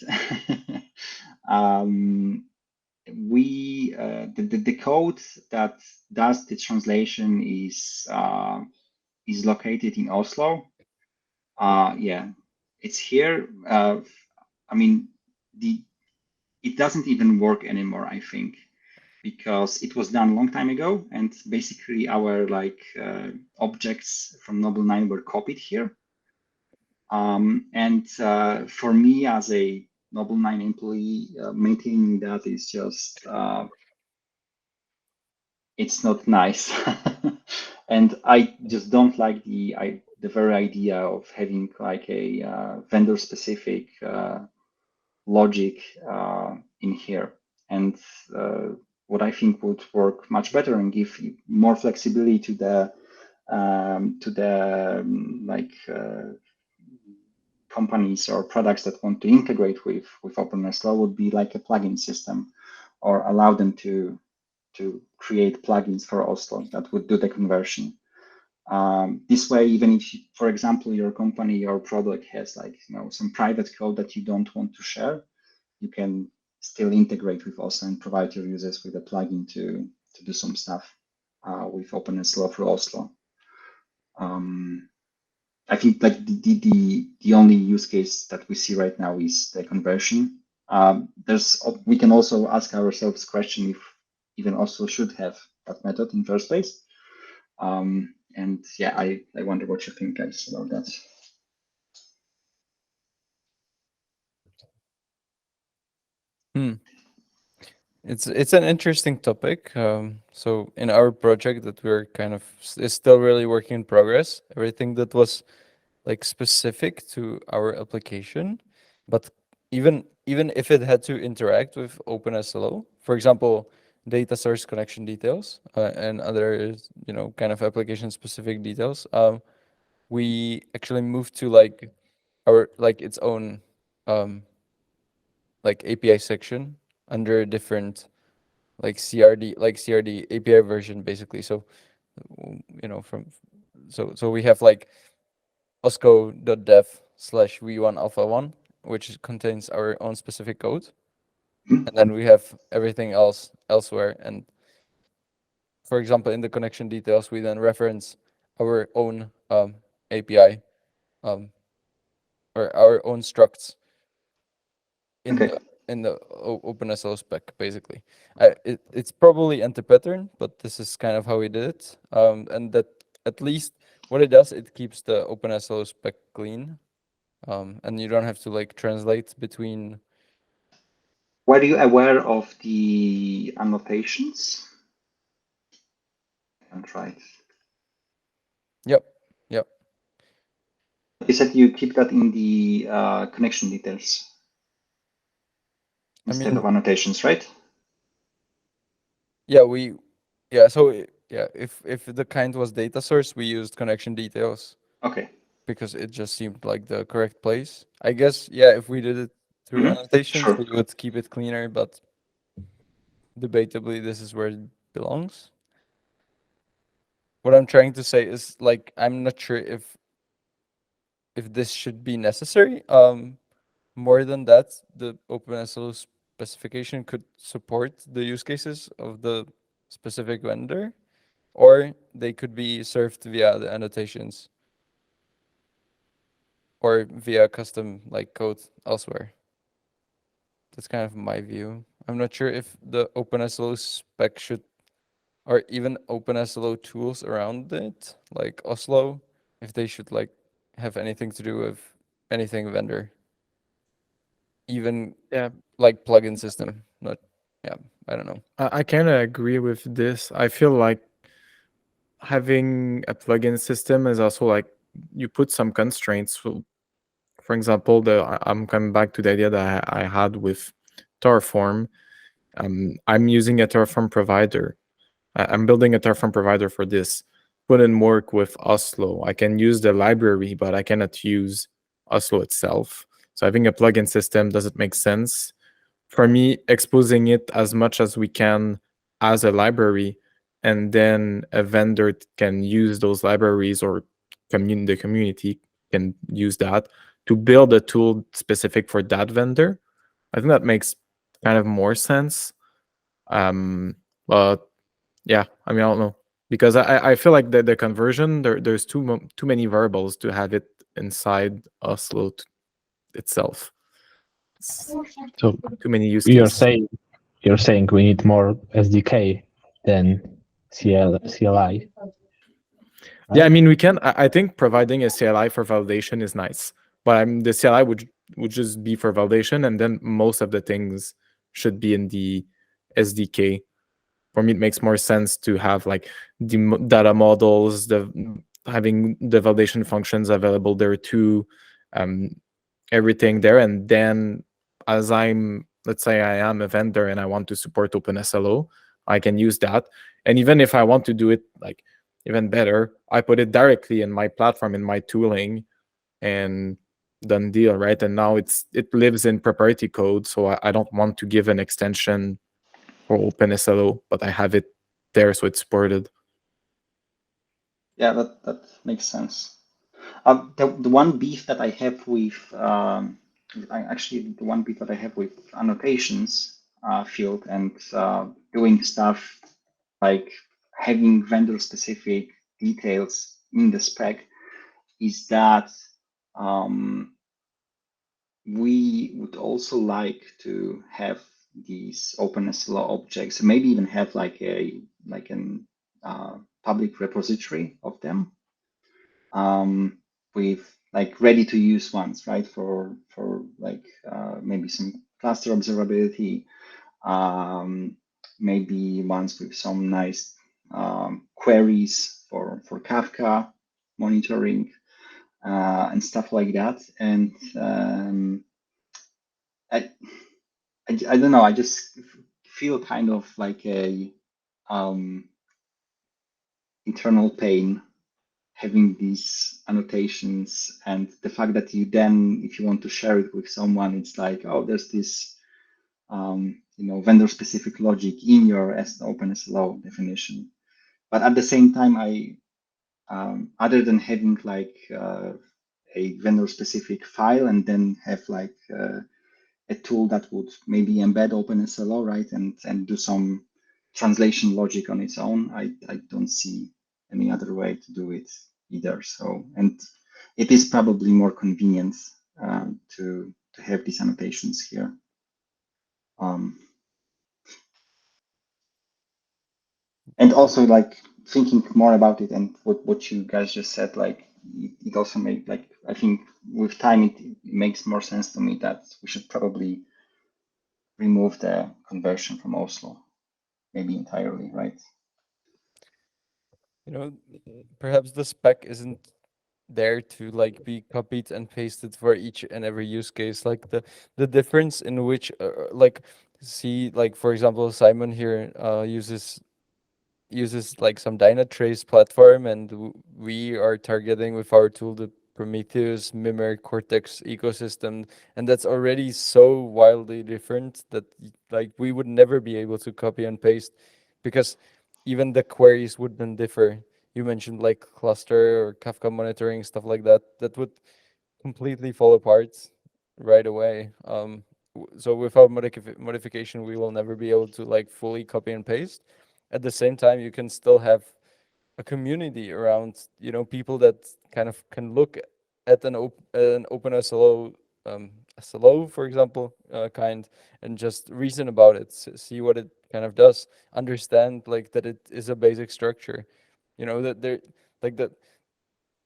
The code that does the translation is located in Oslo. Yeah, it's here. I mean, it doesn't even work anymore, I think, because it was done a long time ago, and basically our objects from Noble9 were copied here. For me as a Noble9 employee, maintaining that is just it's not nice. And I just don't like the very idea of having like a vendor-specific logic in here. And what I think would work much better and give more flexibility to the companies or products that want to integrate with OpenSLO would be like a plugin system, or allow them to create plugins for Oslo that would do the conversion. This way, even if, for example, your company or product has some private code that you don't want to share, you can still integrate with Oslo and provide your users with a plugin to do some stuff with OpenSLO through Oslo. I think like the only use case that we see right now is the conversion. We can also ask ourselves the question if even Oslo should have that method in first place. And yeah, I wonder what you think, guys, about that. It's an interesting topic. So in our project that we're is still really work in progress. Everything that was like specific to our application, but even if it had to interact with OpenSLO, for example, data source connection details and other, kind of application specific details, we actually moved to like its own like API section under different like CRD API version basically. So so we have like osco.dev/v1alpha1, which contains our own specific code, and then we have everything else elsewhere. And for example, in the connection details, we then reference our own API or our own structs in the OpenSLO spec, basically. It's probably anti-pattern, but this is kind of how we did it. And that at least what it does, it keeps the OpenSLO spec clean, and you don't have to like translate between. Were you aware of the annotations? I'm trying. Yep. You said you keep that in the connection details instead of annotations, right? Yeah, if the kind was data source, we used connection details. Okay. Because it just seemed like the correct place. I guess, yeah, if we did it through annotations, sure, we would keep it cleaner, but debatably, this is where it belongs. What I'm trying to say is, like, I'm not sure if this should be necessary. More than that, the OpenSLO specification could support the use cases of the specific vendor, or they could be served via the annotations or via custom like code elsewhere. That's kind of my view. I'm not sure if the OpenSLO spec should, or even OpenSLO tools around it, like Oslo, if they should like have anything to do with anything vendor. Even like plugin system. Not I don't know. I kind of agree with this. I feel like having a plugin system is also like you put some constraints. For example, I'm coming back to the idea that I had with Terraform. I'm using a Terraform provider. I'm building a Terraform provider for this. Wouldn't work with Oslo. I can use the library, but I cannot use Oslo itself. So having a plugin system doesn't make sense. For me, exposing it as much as we can as a library, and then a vendor can use those libraries, or the community can use that to build a tool specific for that vendor. I think that makes kind of more sense. But yeah, I mean, I don't know, because I feel like the conversion there's too many variables to have it inside Oslo itself. So too many use cases. You're saying we need more SDK than CLI. Yeah, I mean, we can. I think providing a CLI for validation is nice, but the CLI would just be for validation, and then most of the things should be in the SDK. For me, it makes more sense to have like the data models, having the validation functions available there too, everything there, and then as let's say I am a vendor and I want to support OpenSLO, I can use that. And even if I want to do it like even better, I put it directly in my platform, in my tooling, and done deal, right? And now it lives in proprietary code, so I don't want to give an extension for OpenSLO, but I have it there, so it's supported. Yeah, that makes sense. The one beef that I have with the one beef that I have with annotations field and doing stuff like having vendor specific details in the spec is that we would also like to have these OpenSLO objects, maybe even have like an public repository of them with like ready to use ones, right? For like maybe some cluster observability, maybe ones with some nice queries for Kafka monitoring and stuff like that. And I don't know. I just feel kind of like a internal pain having these annotations, and the fact that you then, if you want to share it with someone, it's like, oh, there's this vendor-specific logic in your OpenSLO definition. But at the same time, other than having like a vendor-specific file and then have like a tool that would maybe embed OpenSLO, right, and do some translation logic on its own, I don't see any other way to do it either. So, and it is probably more convenient to have these annotations here. And also, like, thinking more about it and what you guys just said, like, it also made, like, I think with time it makes more sense to me that we should probably remove the conversion from OSLO, maybe entirely, right? Perhaps the spec isn't there to like be copied and pasted for each and every use case. Like the difference in which like for example, Simon here uses like some Dynatrace platform, and we are targeting with our tool the Prometheus, Mimir, Cortex ecosystem, and that's already so wildly different that like we would never be able to copy and paste, because even the queries wouldn't differ. You mentioned like cluster or Kafka monitoring, stuff like that. That would completely fall apart right away. So without modification, we will never be able to like fully copy and paste. At the same time, you can still have a community around, people that kind of can look at an open SLO, SLO, for example, and just reason about it, see what it kind of does, understand like that it is a basic structure, that there, like that.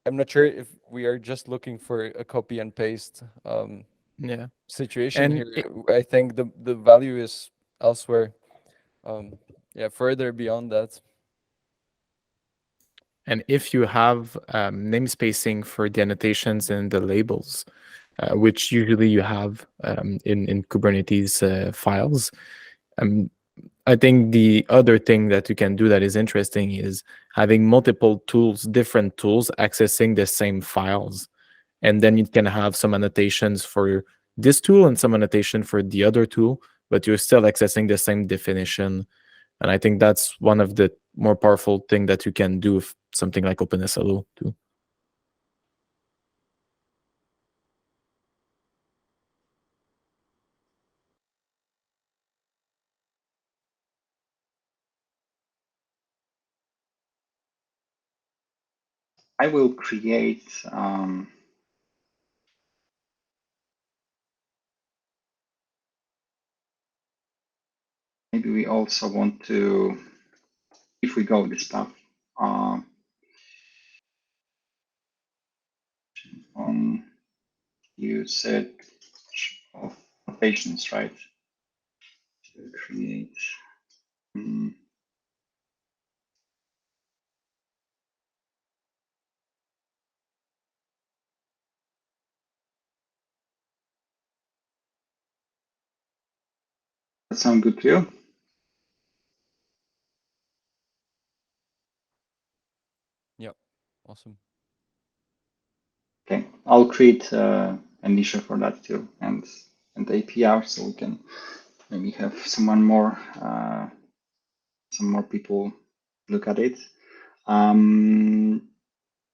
I'm not sure if we are just looking for a copy and paste Yeah. situation And here. I think the value is elsewhere. Further beyond that. And if you have namespacing for the annotations and the labels, which usually you have in Kubernetes files, I think the other thing that you can do that is interesting is having multiple tools, different tools, accessing the same files. And then you can have some annotations for this tool and some annotation for the other tool, but you're still accessing the same definition. And I think that's one of the more powerful thing that you can do with something like OpenSLO too. I will create maybe we also want to, if we go this path, on usage of notations, right? To create. That sound good to you? Yep. Awesome. Okay, I'll create an issue for that too, and APR, so we can maybe have some more people look at it.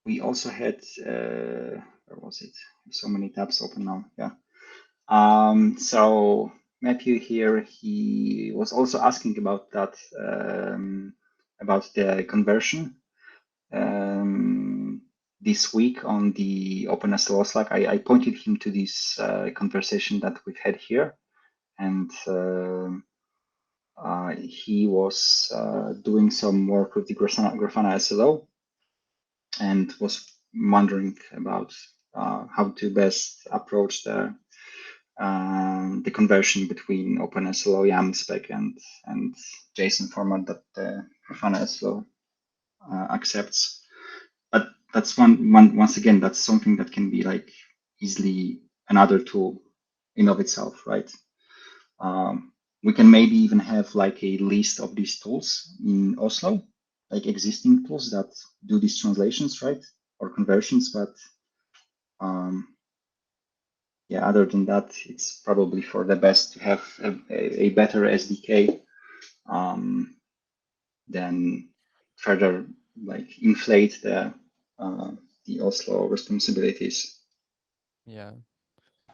We also had where was it? So many tabs open now. Yeah. So Matthew here, he was also asking about that, about the conversion. This week on the OpenSLO Slack, I pointed him to this conversation that we've had here, and he was doing some work with the Grafana SLO and was wondering about how to best approach the conversion between OpenSLO YAML spec and JSON format that the Grafana SLO accepts. But that's once again, that's something that can be like easily another tool in of itself, right? we can maybe even have like a list of these tools in Oslo, like existing tools that do these translations, right? Or conversions, but yeah, other than that, it's probably for the best to have a better SDK than further like inflate the Oslo responsibilities. Yeah,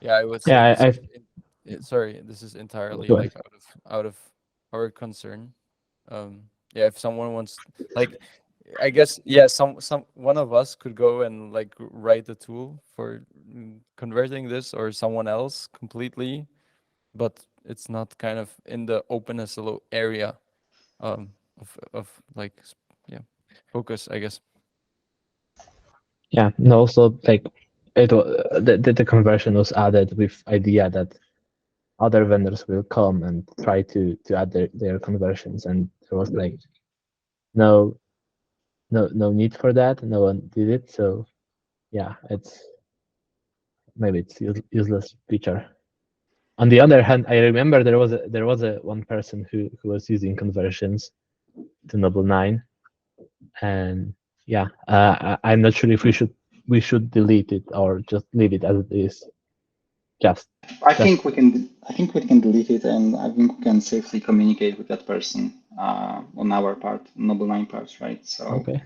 I would say Yeah, this is, sorry, this is entirely Go ahead. like out of our concern. Yeah, if someone wants, like, I guess, yeah, some one of us could go and like write a tool for converting this, or someone else completely, but it's not kind of in the OpenSLO area of like yeah, focus, I guess. Yeah, and also like the conversion was added with idea that other vendors will come and try to add their conversions, and there was like no need for that. No one did it, so yeah, maybe it's useless feature. On the other hand, I remember there was a one person who was using conversions to Noble 9, and yeah, I'm not sure if we should delete it or just leave it as it is. I think we can delete it, and I think we can safely communicate with that person on our part, Noble 9 part, right? So okay.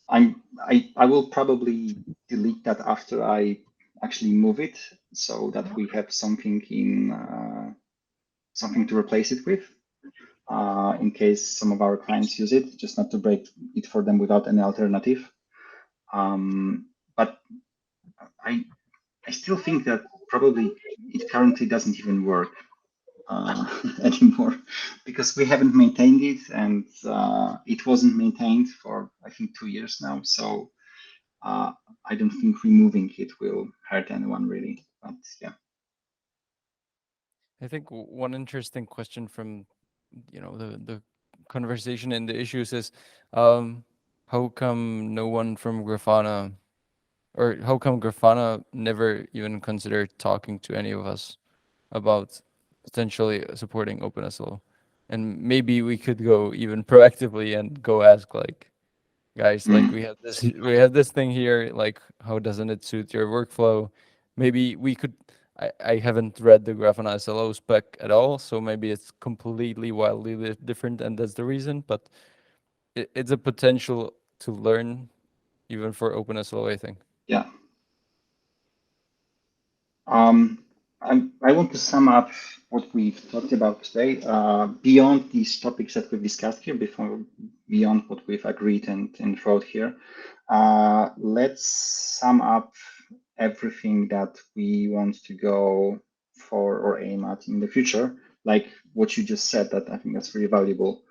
I will probably delete that after I actually move it, so that we have something in something to replace it with, in case some of our clients use it, just not to break it for them without any alternative. But I still think that probably it currently doesn't even work anymore, because we haven't maintained it, and it wasn't maintained for I think 2 years now. So I don't think removing it will hurt anyone really. But yeah. I think one interesting question from the conversation and the issues is how come no one from Grafana, or how come Grafana never even considered talking to any of us about potentially supporting OpenSLO? And maybe we could go even proactively and go ask, like, guys, like, we have this thing here, like, how doesn't it suit your workflow? Maybe we could, I haven't read the Grafana SLO spec at all, so maybe it's completely wildly different, and that's the reason, but it's a potential to learn even for OpenSLO, I think. Yeah. I want to sum up what we've talked about today, beyond these topics that we've discussed here, beyond what we've agreed and wrote here. Let's sum up everything that we want to go for or aim at in the future, like what you just said. That I think that's very valuable,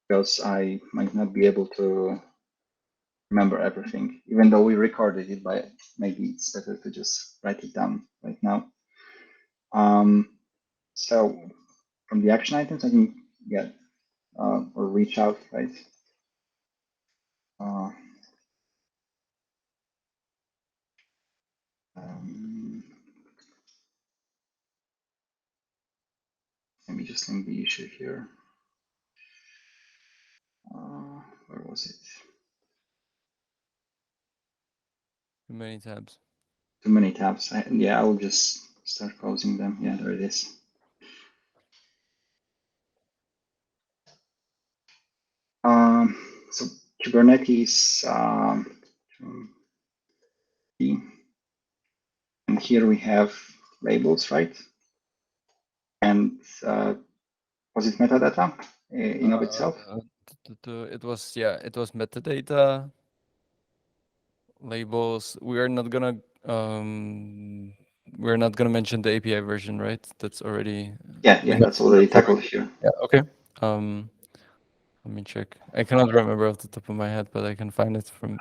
because I might not be able to remember everything, even though we recorded it, but maybe it's better to just write it down right now. So from the action items, I can get or reach out, right? Let me just link the issue here. Where was it? Too many tabs. Too many tabs. Yeah, I'll just start closing them. Yeah, there it is. So Kubernetes, and here we have labels, right? And was it metadata in of itself? It was metadata, labels. We're not gonna mention the API version, right? That's already That's already tackled here. Yeah, okay. Let me check. I cannot remember off the top of my head, but I can find it from.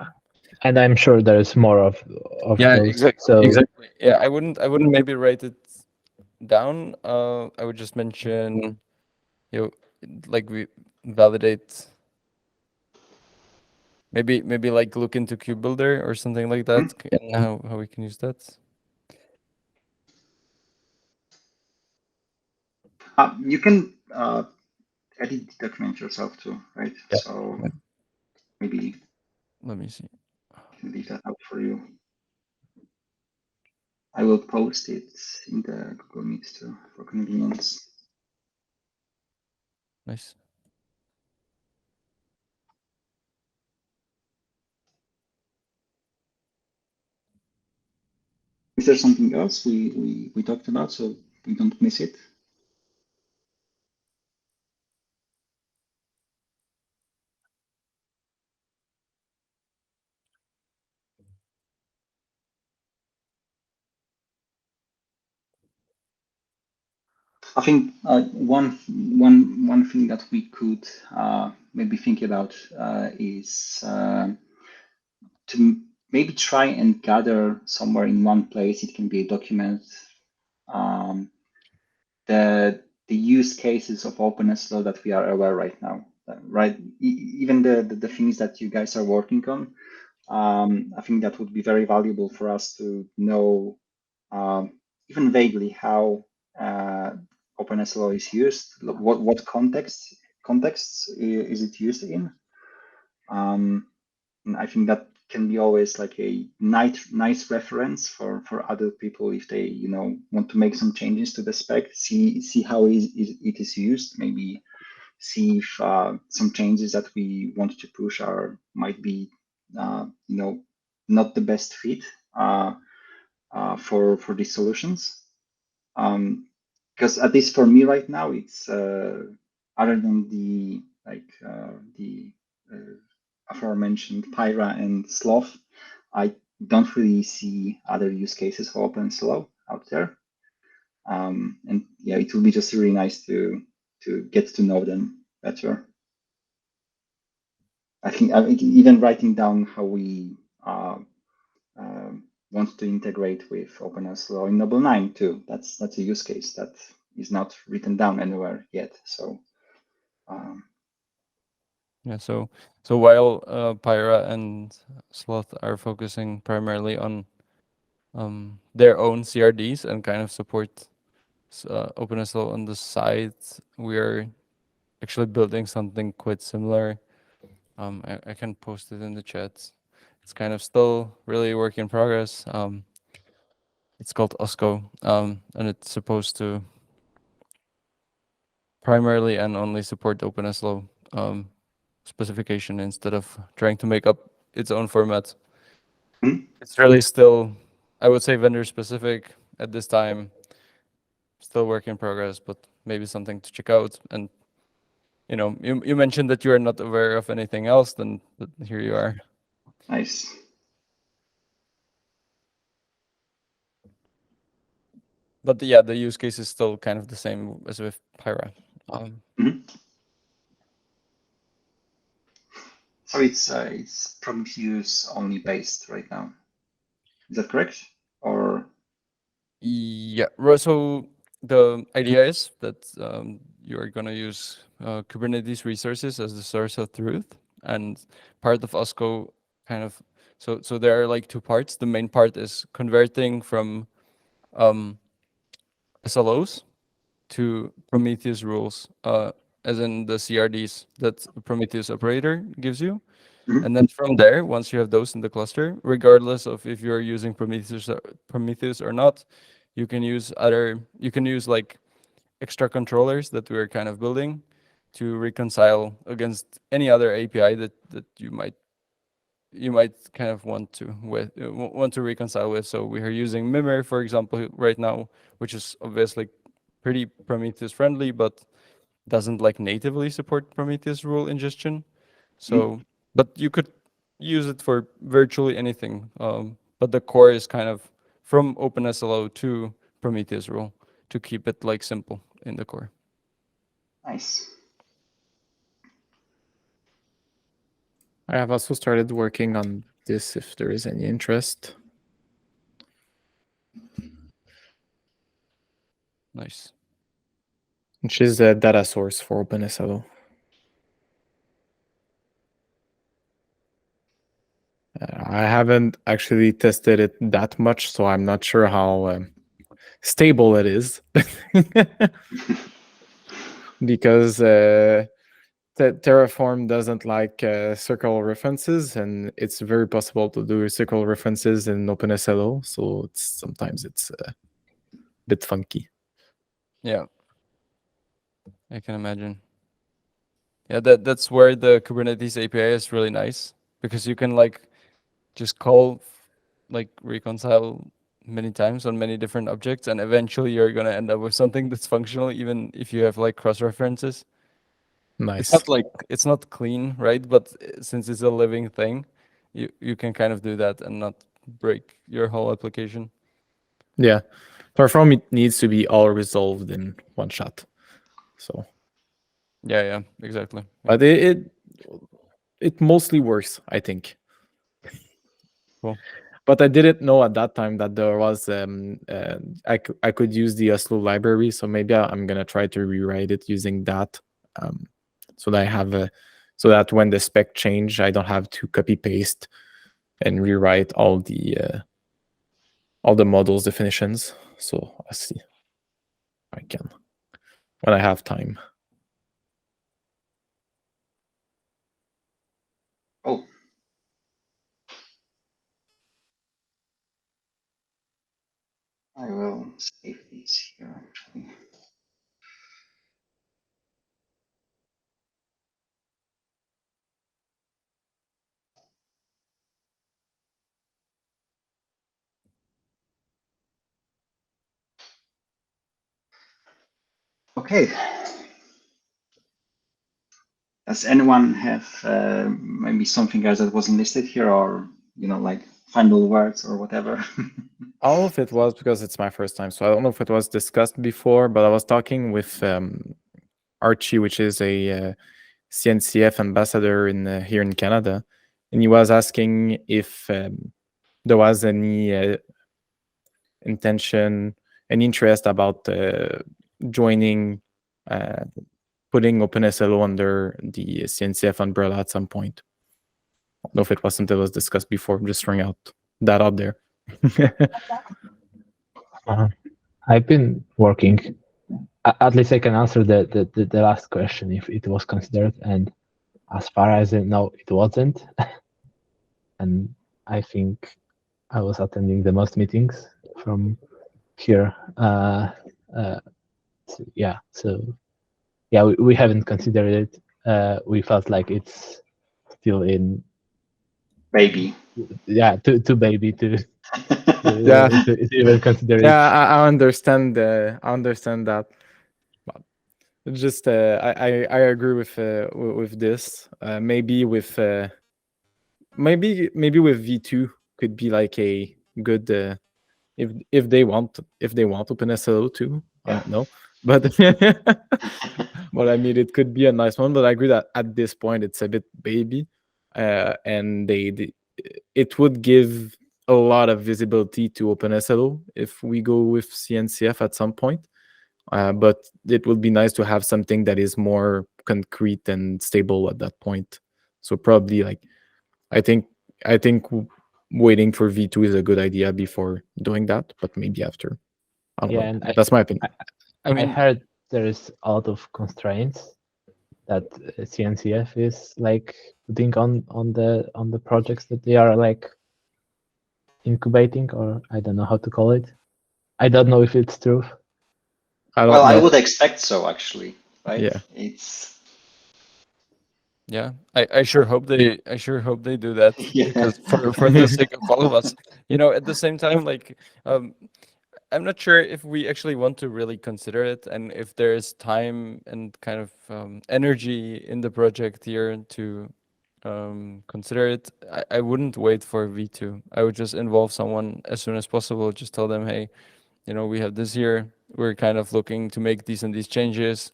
And I'm sure there is more of those. Exactly. So Exactly. Yeah, I wouldn't maybe write it down. I would just mention, like, we validate. Maybe like look into KubeBuilder or something like that, and how we can use that. You can edit the document yourself too, right? Yeah. So maybe Let me see. I can leave that out for you. I will post it in the Google Meet too for convenience. Nice. Is there something else we talked about so we don't miss it? I think one thing that we could maybe think about is to maybe try and gather somewhere in one place. It can be a document. The use cases of OpenSLO that we are aware right now, right? Even the things that you guys are working on. I think that would be very valuable for us to know, even vaguely, how OpenSLO is used, what contexts is it used in. And I think that can be always like a nice reference for other people if they want to make some changes to the spec, see how it is used, maybe see if some changes that we want to push might be not the best fit for these solutions. Because at least for me right now, it's other than the aforementioned Pyra and Sloth, I don't really see other use cases for OpenSLO out there. And yeah, it will be just really nice to get to know them better. I think even writing down how we want to integrate with OpenSLO in Noble 9 too. That's a use case that is not written down anywhere yet. So Yeah. So while Pyra and Sloth are focusing primarily on their own CRDs and kind of support OpenSLO on the side, we are actually building something quite similar. I can post it in the chat. It's kind of still really a work in progress. It's called OSCO, and it's supposed to primarily and only support OpenSLO specification instead of trying to make up its own format. It's really still, I would say, vendor specific at this time. Still work in progress, but maybe something to check out. And you mentioned that you are not aware of anything else, then here you are. Nice. But yeah, the use case is still kind of the same as with Pyra. So it's Prometheus only based right now. Is that correct? Or Yeah. So the idea is that you are going to use Kubernetes resources as the source of truth, and part of OSCO kind of. So there are like two parts. The main part is converting from SLOs to Prometheus rules, as in the CRDs that Prometheus operator gives you. And then from there, once you have those in the cluster, regardless of if you're using Prometheus or not, you can use like extra controllers that we're kind of building to reconcile against any other API that you might kind of want to reconcile with. So we are using Mimir, for example, right now, which is obviously pretty Prometheus friendly, but doesn't like natively support Prometheus rule ingestion. So, but you could use it for virtually anything. But the core is kind of from OpenSLO to Prometheus rule to keep it like simple in the core. nice. I have also started working on this if there is any interest. Nice. Which is a data source for OpenSLO. I haven't actually tested it that much, so I'm not sure how stable it is. because Terraform doesn't like circle references, and it's very possible to do circle references in OpenSLO. So sometimes it's a bit funky. Yeah, I can imagine. Yeah, that's where the Kubernetes API is really nice, because you can like just call like reconcile many times on many different objects, and eventually you're gonna end up with something that's functional, even if you have like cross references. Nice. It's not clean, right? But since it's a living thing, you can kind of do that and not break your whole application. Yeah, Terraform, it needs to be all resolved in one shot. So Yeah, exactly. but it mostly works, I think. Cool. But I didn't know at that time that there was I could use the SLO library, so maybe I'm gonna try to rewrite it using that, so that I have so that when the spec change, I don't have to copy paste and rewrite all the models definitions. So I'll see. I can when I have time. Oh. I will save these here actually. Okay. Does anyone have maybe something else that wasn't listed here, or like final words or whatever? I don't know if it was because it's my first time, so I don't know if it was discussed before, but I was talking with Archie, which is a CNCF ambassador here in Canada, and he was asking if there was any intention and interest about joining, putting OpenSLO under the CNCF umbrella at some point. I don't know if it was something that was discussed before. I'm just throwing that out there. I've been working. At least I can answer the last question if it was considered, and as far as I know, it wasn't. And I think I was attending the most meetings from here. We haven't considered it. We felt like it's still in Baby. too baby to Yeah. to even consider it. Yeah, I understand. I understand that. But it's just I agree with this. Maybe with maybe with V2 could be like a good if they want OpenSLO too. I don't know, but but I mean it could be a nice one. But I agree that at this point it's a bit baby, and it would give a lot of visibility to OpenSLO if we go with CNCF at some point. But it would be nice to have something that is more concrete and stable at that point. So probably like I think waiting for V2 is a good idea before doing that, but maybe after. I don't know. And That's my opinion. I heard there is a lot of constraints that CNCF is like putting on the projects that they are like incubating, or I don't know how to call it. I don't know if it's true. I would expect so, actually. Right? Yeah. It's. Yeah, I sure hope they do that. Yeah. Because for the sake of all of us, at the same time, like I'm not sure if we actually want to really consider it, and if there is time and kind of energy in the project here to consider it. I wouldn't wait for V2. I would just involve someone as soon as possible. Just tell them, hey, we have this here. We're kind of looking to make these and these changes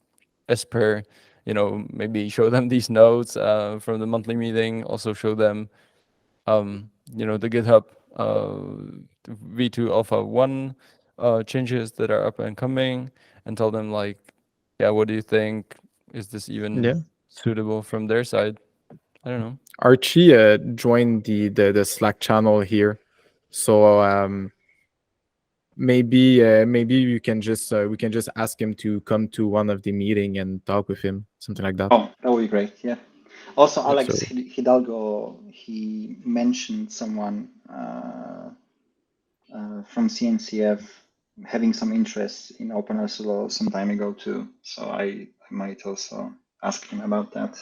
as per, maybe show them these notes from the monthly meeting. Also show them, the GitHub V2 Alpha 1 changes that are up and coming, and tell them like, yeah, what do you think? Is this even suitable from their side? I don't know. Archie joined the Slack channel here, so maybe maybe you can just we can just ask him to come to one of the meeting and talk with him, something like that. Oh, that would be great. Yeah. Also, Alex Absolutely. Hidalgo, he mentioned someone from CNCF having some interest in OpenSLO some time ago too. So I might also ask him about that.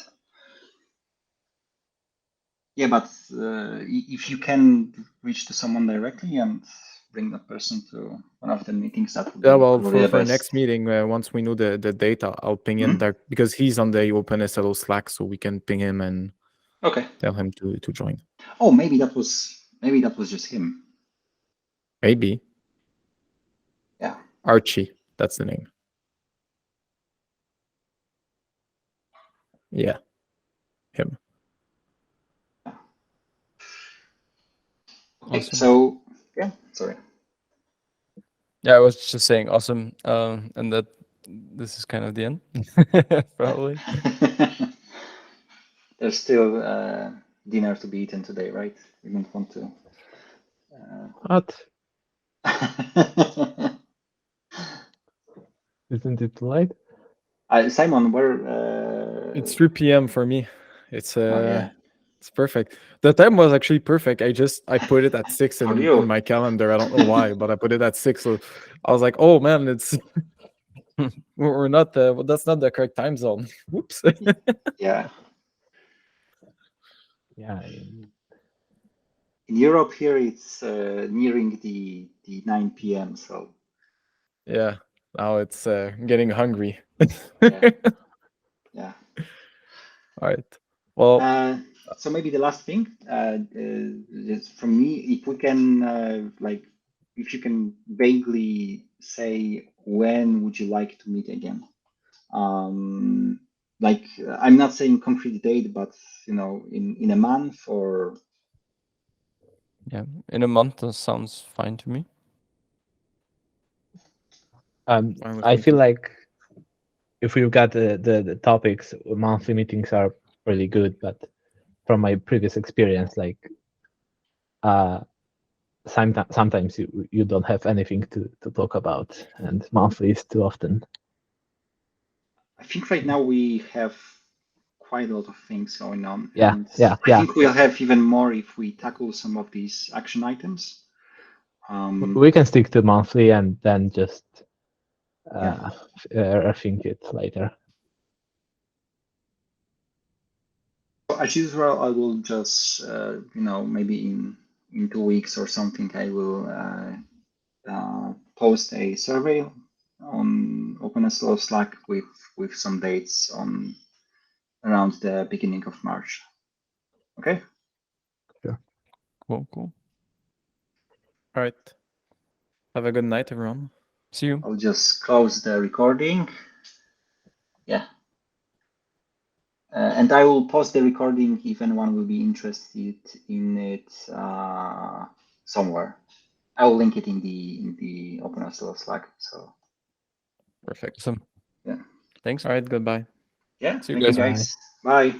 Yeah, but if you can reach to someone directly and bring that person to one of the meetings, that would be Yeah, well, probably the for best. next meeting, once we know the data, I'll ping him there because he's on the OpenSLO Slack, so we can ping him and Okay. tell him to join. Oh, maybe that was just him. Maybe. Yeah. Archie, that's the name. Yeah, him. Okay, Awesome. so yeah, sorry. Yeah, I was just saying awesome, and that this is kind of the end, probably. There's still dinner to be eaten today, right? We don't want to. What? Isn't it too late? Simon, where? It's 3 p.m. for me. It's yeah. it's perfect. The time was actually perfect. I put it at 6 For in you. my calendar. I don't know why, but I put it at 6. So I was like, oh man, it's we're not well, that's not the correct time zone. Whoops. Yeah. Yeah. In Europe here, it's nearing the 9 p.m. So Yeah. Now it's getting hungry. yeah. Yeah. All right. Well, So maybe the last thing is from me, if we can like, if you can vaguely say when would you like to meet again? Like I'm not saying concrete date, but you know, in a month or Yeah, in a month, that sounds fine to me. fine with I me feel too. like if we've got the topics, monthly meetings are really good, but from my previous experience, like sometimes you don't have anything to talk about, and monthly is too often. I think right now we have quite a lot of things going on. Yeah, And yeah, I think we'll have even more if we tackle some of these action items. We can stick to monthly and then just Yeah. think it later. As usual, I will just, you know, maybe in 2 weeks or something, I will post a survey on OpenSLO Slack with some dates on around the beginning of March. Okay. Sure. Cool, cool. All right. Have a good night, everyone. See you. I'll just close the recording. Yeah. And I will post the recording if anyone will be interested in it somewhere. I will link it in the OpenSLO Slack. So Perfect. Awesome. yeah. Thanks. All right. Goodbye. Yeah. See you Thank you guys. guys. Bye.